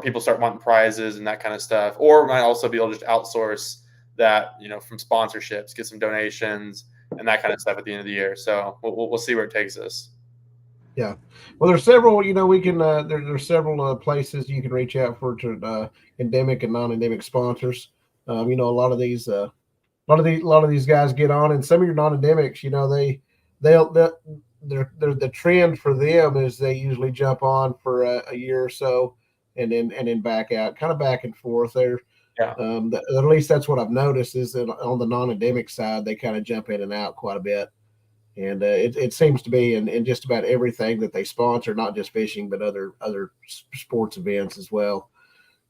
people start wanting prizes and that kind of stuff. Or might also be able to just outsource that, from sponsorships, get some donations and that kind of stuff at the end of the year. So we'll see where it takes us. Yeah. Well, there's several, we can, there's several places you can reach out for to endemic and non-endemic sponsors. A lot of these guys get on, and some of your non-endemics, the trend for them is they usually jump on for a year or so and then back out, kind of back and forth there. Yeah. At least that's what I've noticed, is that on the non-endemic side, they kind of jump in and out quite a bit. And it seems to be in just about everything that they sponsor, not just fishing, but other sports events as well.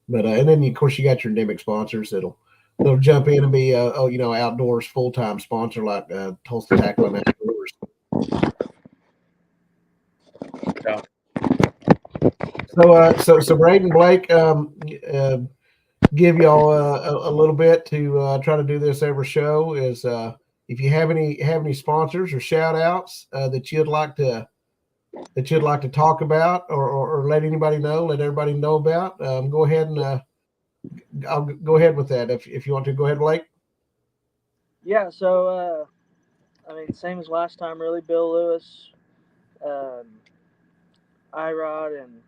But and then of course you got your endemic sponsors that'll jump in and be outdoors full-time sponsor like Tulsa Tackle and Outdoors. Yeah. So Braden, Blake, give y'all a little bit to try to do this every show. Is if you have any sponsors or shout outs that you'd like to talk about or let everybody know about, go ahead and I'll go ahead with that if you want to. Go ahead, Blake. Yeah. So same as last time, really. Bill Lewis, iRod, and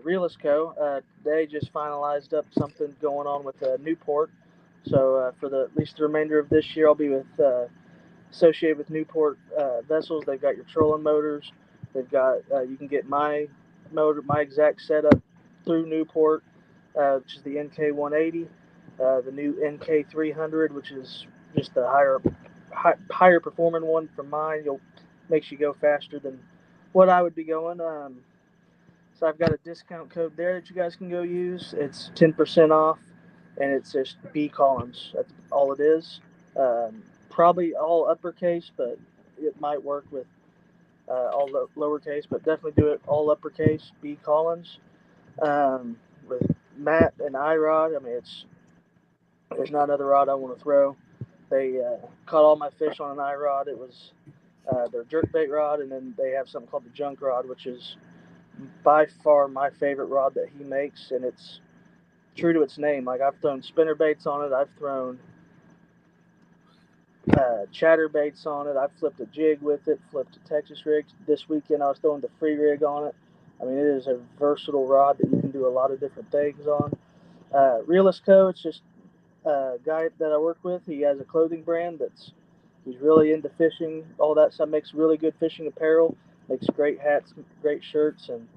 Realist Co. They just finalized up something going on with Newport. So for at least the remainder of this year, I'll be associated with Newport vessels. They've got your trolling motors. They've got you can get my exact setup through Newport, which is the NK 180, the new NK 300, which is just the higher performing one from mine. Makes you go faster than what I would be going. So I've got a discount code there that you guys can go use. It's 10% off, and it's just B columns. That's all it is. Probably all uppercase, but it might work with all lowercase, but definitely do it all uppercase, B Collins. With Matt and iRod, there's not another rod I want to throw. They caught all my fish on an iRod. It was their jerkbait rod, and then they have something called the junk rod, which is by far my favorite rod that he makes, and it's true to its name. Like, I've thrown spinner baits on it. I've thrown chatter baits on it. I've flipped a jig with it, flipped a Texas rig. This weekend I was throwing the free rig on it. It is a versatile rod that you can do a lot of different things on. Realist Co., it's just a guy that I work with. He has a clothing brand he's really into fishing, all that stuff. Makes really good fishing apparel, makes great hats, great shirts. And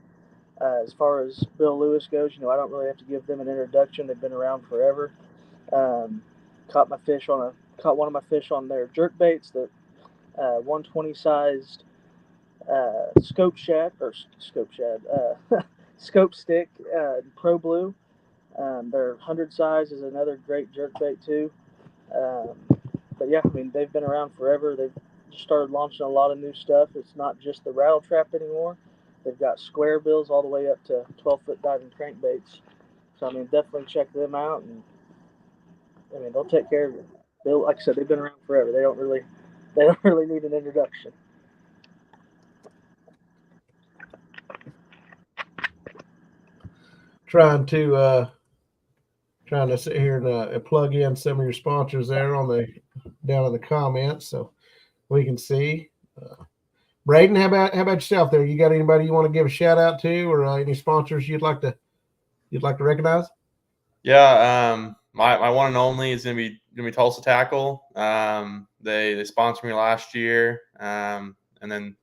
as far as Bill Lewis goes, I don't really have to give them an introduction. They've been around forever. Caught one of my fish on their jerk baits, the 120 sized scope stick, Pro Blue. Their 100 size is another great jerk bait too. But yeah, they've been around forever. They've started launching a lot of new stuff. It's not just the rattle trap anymore. They've got square bills all the way up to 12-foot diving crankbaits. So definitely check them out, and they'll take care of you. Like I said, they've been around forever. They don't really need an introduction. Trying to sit here and plug in some of your sponsors there down in the comments so we can see. Braden, how about yourself there? You got anybody you want to give a shout out to, or any sponsors you'd like to recognize? Yeah, my one and only is gonna be Tulsa Tackle. They sponsored me last year, and then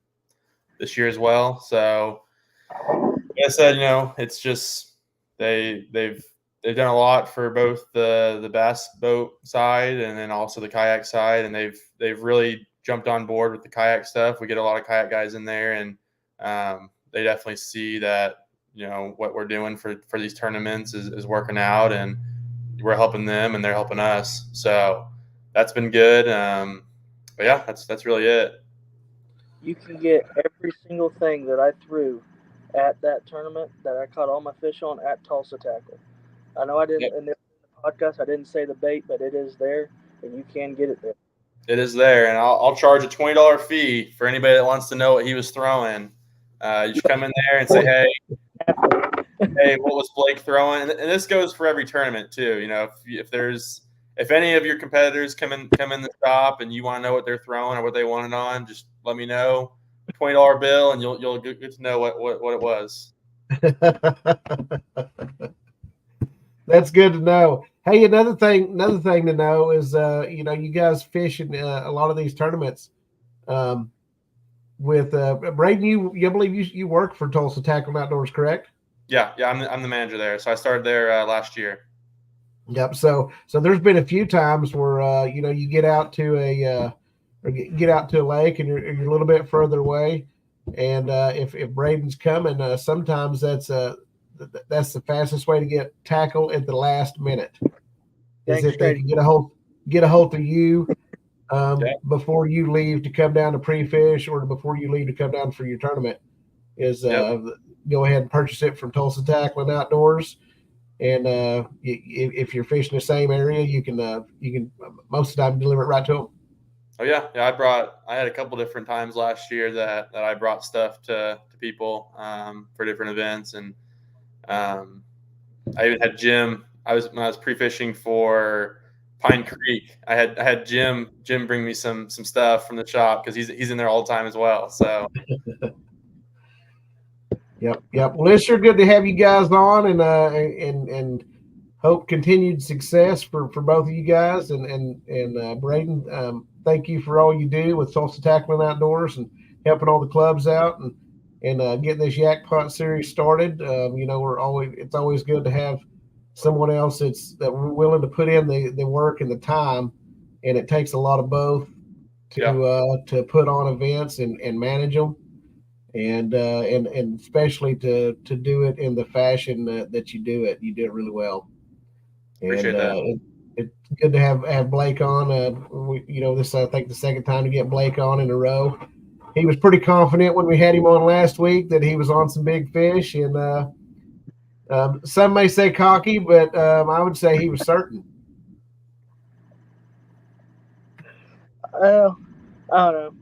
this year as well. So like I said, it's just they've done a lot for both the bass boat side and then also the kayak side, and they've really jumped on board with the kayak stuff. We get a lot of kayak guys in there, and they definitely see that what we're doing for these tournaments is working out, and we're helping them and they're helping us. So that's been good. But yeah, that's really it. You can get every single thing that I threw at that tournament that I caught all my fish on at Tulsa Tackle. I know I didn't in the podcast. I didn't say the bait, but it is there, and you can get it there. It is there, and I'll charge a $20 fee for anybody that wants to know what he was throwing. You should come in there and say, hey, what was Blake throwing? And this goes for every tournament too. If any of your competitors come in the shop and you want to know what they're throwing or what they wanted on, just let me know. $20 bill, and you'll get to know what it was. That's good to know. Hey, another thing to know is you guys fish in a lot of these tournaments. With Braden, you believe you work for Tulsa Tackle and Outdoors, correct? Yeah, I'm the manager there. So I started there last year. Yep. So there's been a few times where you get out to or get out to a lake and you're a little bit further away, and if Braden's coming, sometimes that's the fastest way to get tackle at the last minute. Is if they can get a hold of you before you leave to come down to pre-fish, or before you leave to come down for your tournament. Is go ahead and purchase it from Tulsa Tackling Outdoors, and if you're fishing the same area, you can most of the time deliver it right to them. Oh yeah. I had a couple different times last year that I brought stuff to people for different events, and I even had Jim. When I was pre-fishing for Pine Creek, I had Jim bring me some stuff from the shop, because he's in there all the time as well. So Yep. Well, it's sure good to have you guys on, and hope continued success for both of you guys, and Braden. Thank you for all you do with Tulsa Tackling Outdoors and helping all the clubs out, and getting this Yakpot series started. It's always good to have someone else that we're willing to put in the work and the time, and it takes a lot of both to put on events and manage them. And especially to do it in the fashion that you do it really well. Appreciate that. It's good to have Blake on. This I think the second time to get Blake on in a row. He was pretty confident when we had him on last week that he was on some big fish, and some may say cocky, but I would say he was certain. I don't know.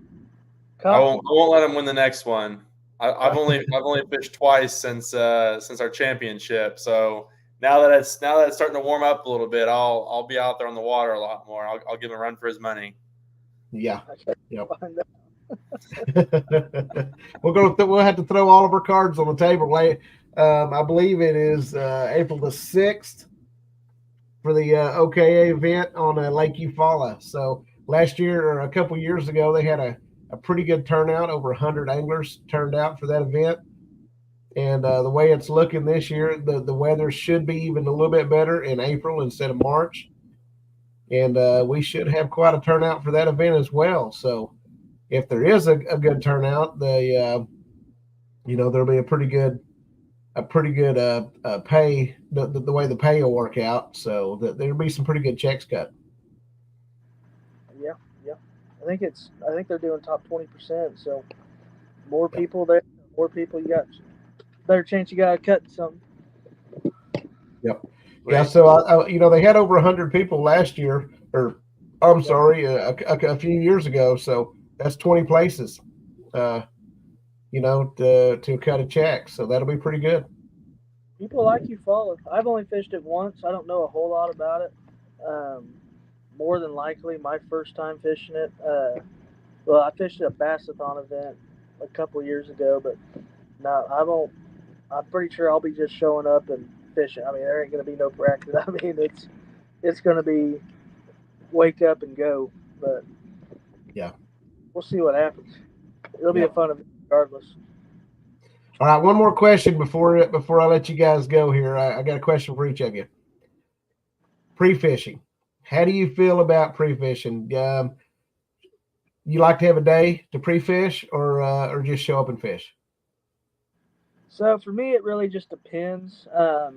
I won't let him win the next one. I've only fished twice since our championship. So now that it's starting to warm up a little bit, I'll be out there on the water a lot more. I'll give him a run for his money. Yeah. Yep. We'll have to throw all of our cards on the table. I believe it is April the 6th for the OKA event on Lake Eufaula. So last year, or a couple years ago, they had a pretty good turnout. Over 100 anglers turned out for that event. And the way it's looking this year, the weather should be even a little bit better in April instead of March. And we should have quite a turnout for that event as well. So if there is a good turnout, there'll be a pretty good pay, the way the pay will work out. So there'll be some pretty good checks cut. Yeah. I think they're doing top 20%. So more people there, more people, you got better chance you got to cut something. Yep. Yeah. So they had over 100 people last year, or I'm sorry, a few years ago. So that's 20 places, to cut a check. So that'll be pretty good. People like Eufaula. I've only fished it once. I don't know a whole lot about it. More than likely, my first time fishing it. I fished at a Bassathon event a couple years ago, but no, I won't. I'm pretty sure I'll be just showing up and fishing. I mean, there ain't going to be no practice. I mean, it's going to be wake up and go. But yeah, we'll see what happens. It'll be a fun event regardless. All right, one more question before I let you guys go here. I got a question for each of you. Pre-fishing. How do you feel about pre-fishing? You like to have a day to pre-fish, or just show up and fish? So for me, it really just depends. I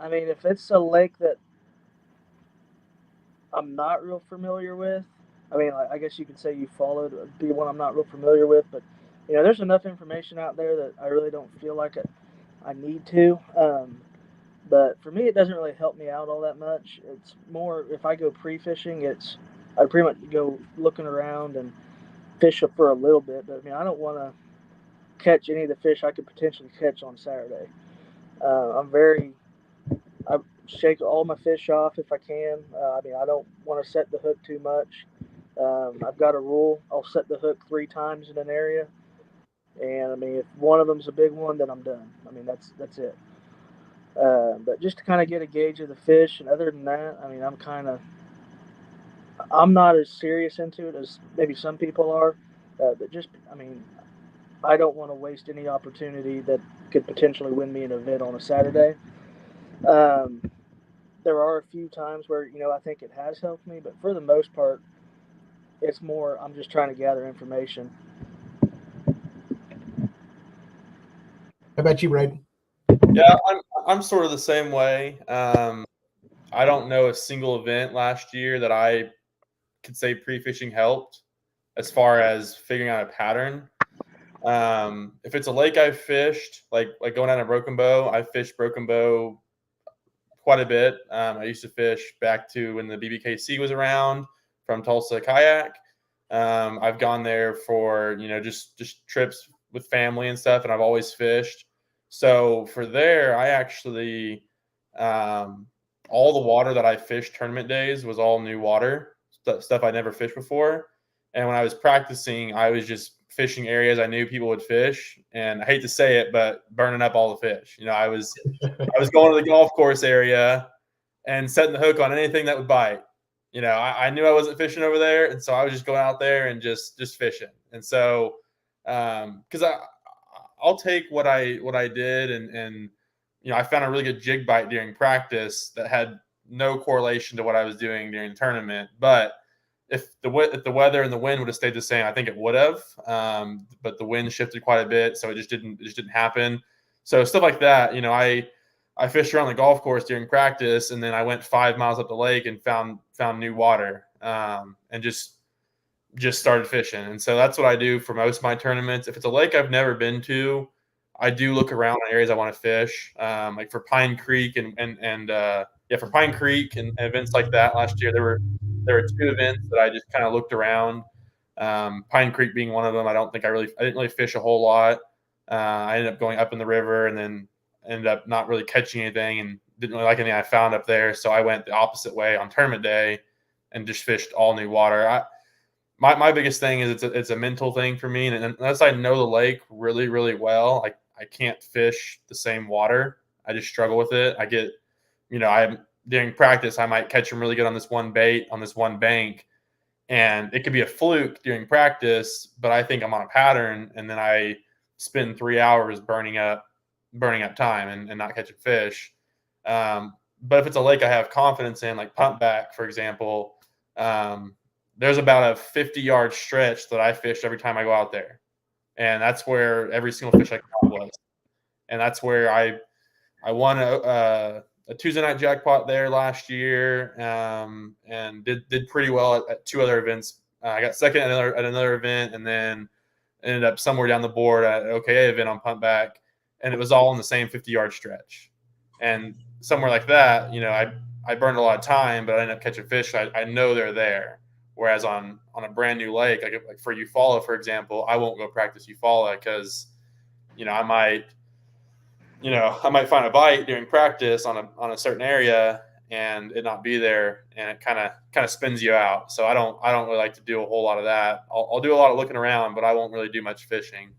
mean, if it's a lake that I'm not real familiar with, I mean, I guess you could say you followed be one I'm not real familiar with, but there's enough information out there that I really don't feel like I need to. But for me, it doesn't really help me out all that much. It's more if I go pre-fishing, I pretty much go looking around and fish up for a little bit. But I mean, I don't want to catch any of the fish I could potentially catch on Saturday. I shake all my fish off if I can. I mean, I don't want to set the hook too much. I've got a rule. I'll set the hook 3 times in an area. And I mean, if one of them's a big one, then I'm done. I mean, that's it. But just to kind of get a gauge of the fish, and other than that, I mean, I'm not as serious into it as maybe some people are. But just, I mean, I don't want to waste any opportunity that could potentially win me an event on a Saturday. There are a few times where I think it has helped me, but for the most part, it's more I'm just trying to gather information. How about you, Braden? Yeah, I'm sort of the same way. I don't know a single event last year that I could say pre-fishing helped as far as figuring out a pattern. If it's a lake I've fished, like going down to Broken Bow, I've fished Broken Bow quite a bit. I used to fish back to when the BBKC was around from Tulsa kayak. I've gone there for just trips with family and stuff, and I've always fished. So for there, I actually all the water that I fished tournament days was all new water, stuff I never fished before. And when I was practicing, I was just fishing areas I knew people would fish, and I hate to say it, but burning up all the fish. I was going to the golf course area and setting the hook on anything that would bite. I knew I wasn't fishing over there, and so I was just going out there and just fishing. And so, because I'll take what I did, and I found a really good jig bite during practice that had no correlation to what I was doing during the tournament. But if the weather and the wind would have stayed the same, I think it would have. But the wind shifted quite a bit, so it just didn't happen. So stuff like that, I fished around the golf course during practice, and then I went 5 miles up the lake and found new water, and just started fishing. And so that's what I do for most of my tournaments. If it's a lake I've never been to, I do look around in areas I want to fish, like for Pine Creek for Pine Creek and events like that. Last year there were 2 events that I just kind of looked around. Pine Creek being one of them. I didn't really fish a whole lot. I ended up going up in the river and then ended up not really catching anything and didn't really like anything I found up there. So I went the opposite way on tournament day and just fished all new water. My biggest thing is it's a mental thing for me. And unless I know the lake really, really well, I can't fish the same water. I just struggle with it. I get, during practice, I might catch them really good on this one bait, on this one bank. And it could be a fluke during practice, but I think I'm on a pattern. And then I spend 3 hours burning up time and not catching fish. But if it's a lake I have confidence in, like Pumpback, for example, there's about a 50-yard stretch that I fish every time I go out there. And that's where every single fish I caught was. And that's where I won a Tuesday night jackpot there last year, and did pretty well at 2 other events. I got second at another event, and then ended up somewhere down the board at an OKA event on Pumpback. And it was all in the same 50-yard stretch. And somewhere like that, I burned a lot of time, but I ended up catching fish. I know they're there. Whereas on a brand new lake, like for Eufaula, for example, I won't go practice Eufaula because, I might find a bite during practice on a certain area and it not be there, and it kind of spins you out. So I don't really like to do a whole lot of that. I'll do a lot of looking around, but I won't really do much fishing.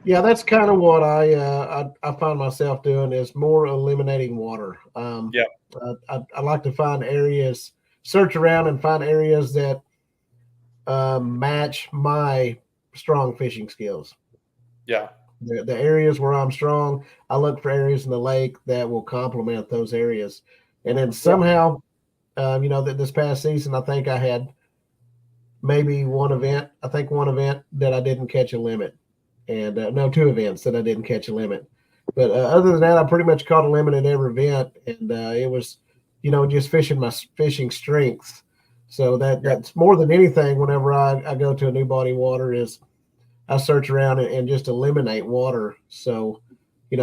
Yeah, that's kind of what I find myself doing, is more eliminating water. I like to find areas, search around and find areas that match my strong fishing skills. Yeah. The areas where I'm strong, I look for areas in the lake that will complement those areas. And then somehow, this past season, I think I had maybe one event that I didn't catch a limit. And 2 events that I didn't catch a limit. But other than that, I pretty much caught a limit at every event. And it was, just fishing my fishing strengths. So that's more than anything. Whenever I go to a new body of water, is I search around and just eliminate water. So,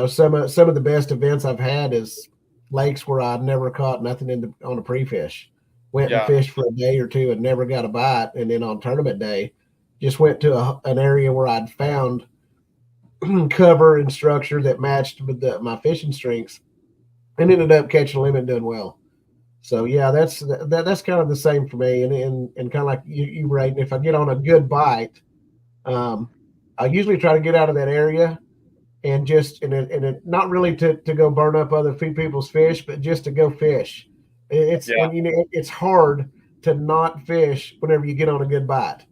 some of the best events I've had is lakes where I'd never caught nothing on a pre-fish. Went and fished for a day or 2 and never got a bite. And then on tournament day, just went to an area where I'd found cover and structure that matched with my fishing strengths, and ended up catching a limit and doing well. So yeah, that's kind of the same for me. And kind of like you Braden, if I get on a good bite, I usually try to get out of that area and not really to go burn up other people's fish, but just to go fish. It's hard to not fish whenever you get on a good bite.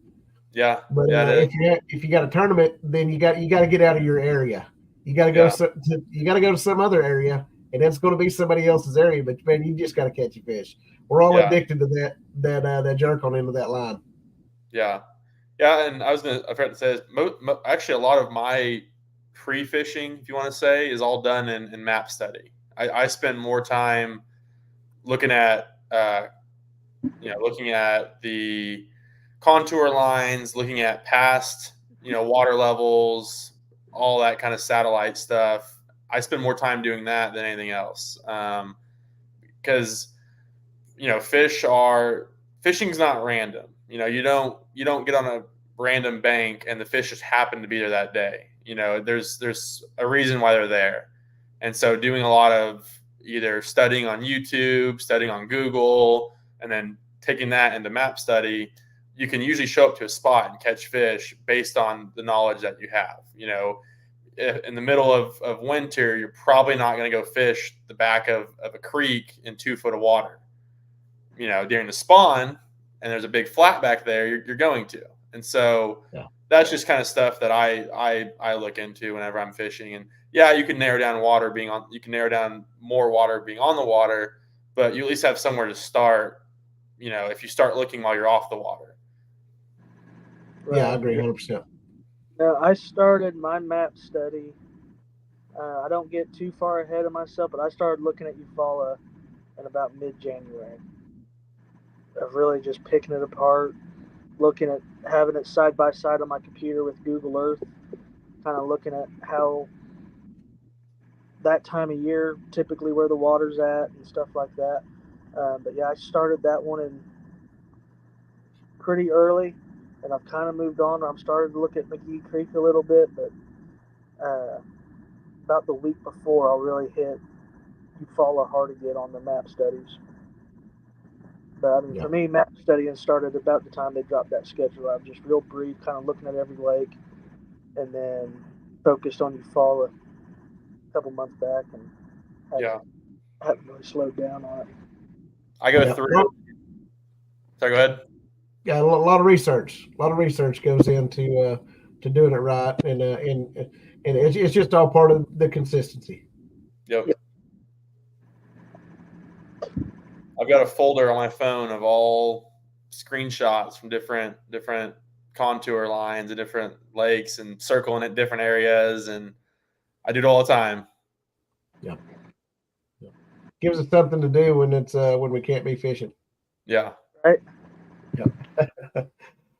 Yeah. But if you got a tournament, then you got to get out of your area. You got to go to some other area and it's going to be somebody else's area. But man, you just got to catch your fish. We're all addicted to that jerk on into that line. Yeah, and I forgot to say this. Actually, a lot of my pre-fishing, if you want to say, is all done in map study. I spend more time looking at looking at the contour lines, looking at past water levels, all that kind of satellite stuff. I spend more time doing that than anything else, because fishing's not random. You don't get on a random bank and the fish just happen to be there that day. There's a reason why they're there. And so doing a lot of either studying on YouTube, studying on Google, and then taking that into map study, you can usually show up to a spot and catch fish based on the knowledge that you have. In the middle of winter, you're probably not going to go fish the back of a creek in 2 foot of water. During the spawn, and there's a big flat back there, you're going to. And so that's just kind of stuff that I look into whenever I'm fishing. And you can narrow down more water being on the water, but you at least have somewhere to start, if you start looking while you're off the water. Right. Yeah, I agree 100%. I started my map study. I don't get too far ahead of myself, but I started looking at Eufaula in about mid-January. Of really just picking it apart, looking at having it side by side on my computer with Google Earth, kind of looking at how that time of year, typically where the water's at and stuff like that. But I started that one in pretty early, and I've kind of moved on. I'm starting to look at McGee Creek a little bit, but about the week before, I'll really hit Eufaula hard again on the map studies. But for me, map studying started about the time they dropped that schedule. I was just real brief, kind of looking at every lake, and then focused on Eufaula a couple months back, and haven't really slowed down on it. I go through. Sorry, go ahead. Yeah, a lot of research. A lot of research goes into to doing it right, and it's just all part of the consistency. Yep. I've got a folder on my phone of all screenshots from different contour lines and different lakes, and circling at different areas, and I do it all the time. Yeah. Gives us something to do when we can't be fishing. Yeah. Right. Yeah.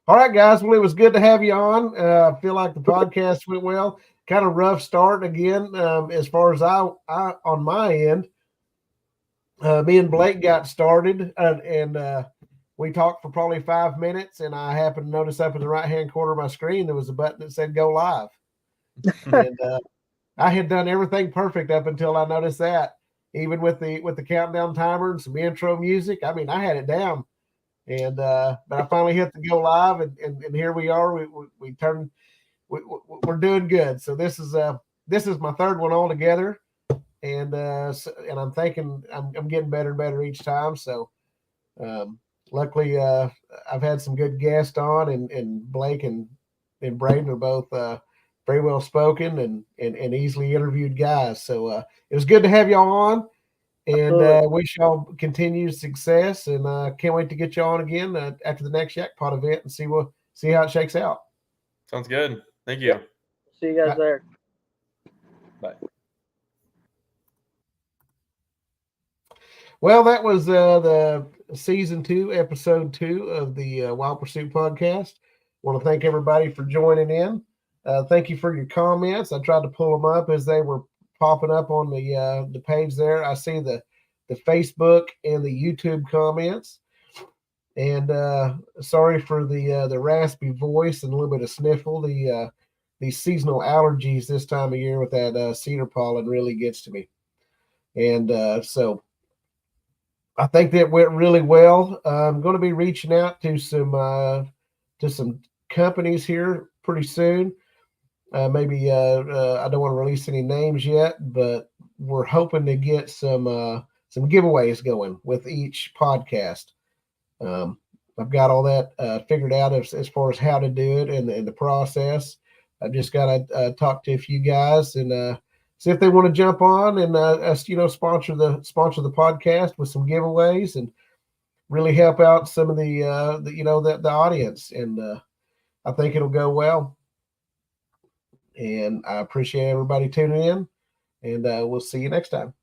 All right, guys. Well, it was good to have you on. I feel like the podcast went well. Kind of rough start again, as far as I on my end. Me and Blake got started, and we talked for probably 5 minutes, and I happened to notice up in the right-hand corner of my screen there was a button that said "Go Live," and I had done everything perfect up until I noticed that. Even with the countdown timer and some intro music, I mean, I had it down, and but I finally hit the "Go Live," and here we are. We're doing good. So this is my third one all together. And I'm thinking I'm getting better and better each time. So luckily I've had some good guests on, and Blake and Braden are both very well spoken and easily interviewed guys. So it was good to have y'all on, and wish y'all continued success, and can't wait to get y'all on again after the next Yakpot event and see how it shakes out. Sounds good. Thank you. See you guys there. Bye. Well, that was the season 2, episode 2 of the Wild Pursuit podcast. I want to thank everybody for joining in. Thank you for your comments. I tried to pull them up as they were popping up on the page there. I see the Facebook and the YouTube comments. And sorry for the raspy voice and a little bit of sniffle. These seasonal allergies this time of year with that cedar pollen really gets to me. And so I think that went really well. I'm going to be reaching out to some companies here pretty soon. Maybe I don't want to release any names yet, but we're hoping to get some giveaways going with each podcast. I've got all that figured out as far as how to do it and the process. I've just got to talk to a few guys and see if they want to jump on and us, sponsor the podcast with some giveaways and really help out some of the audience. And I think it'll go well. And I appreciate everybody tuning in, and we'll see you next time.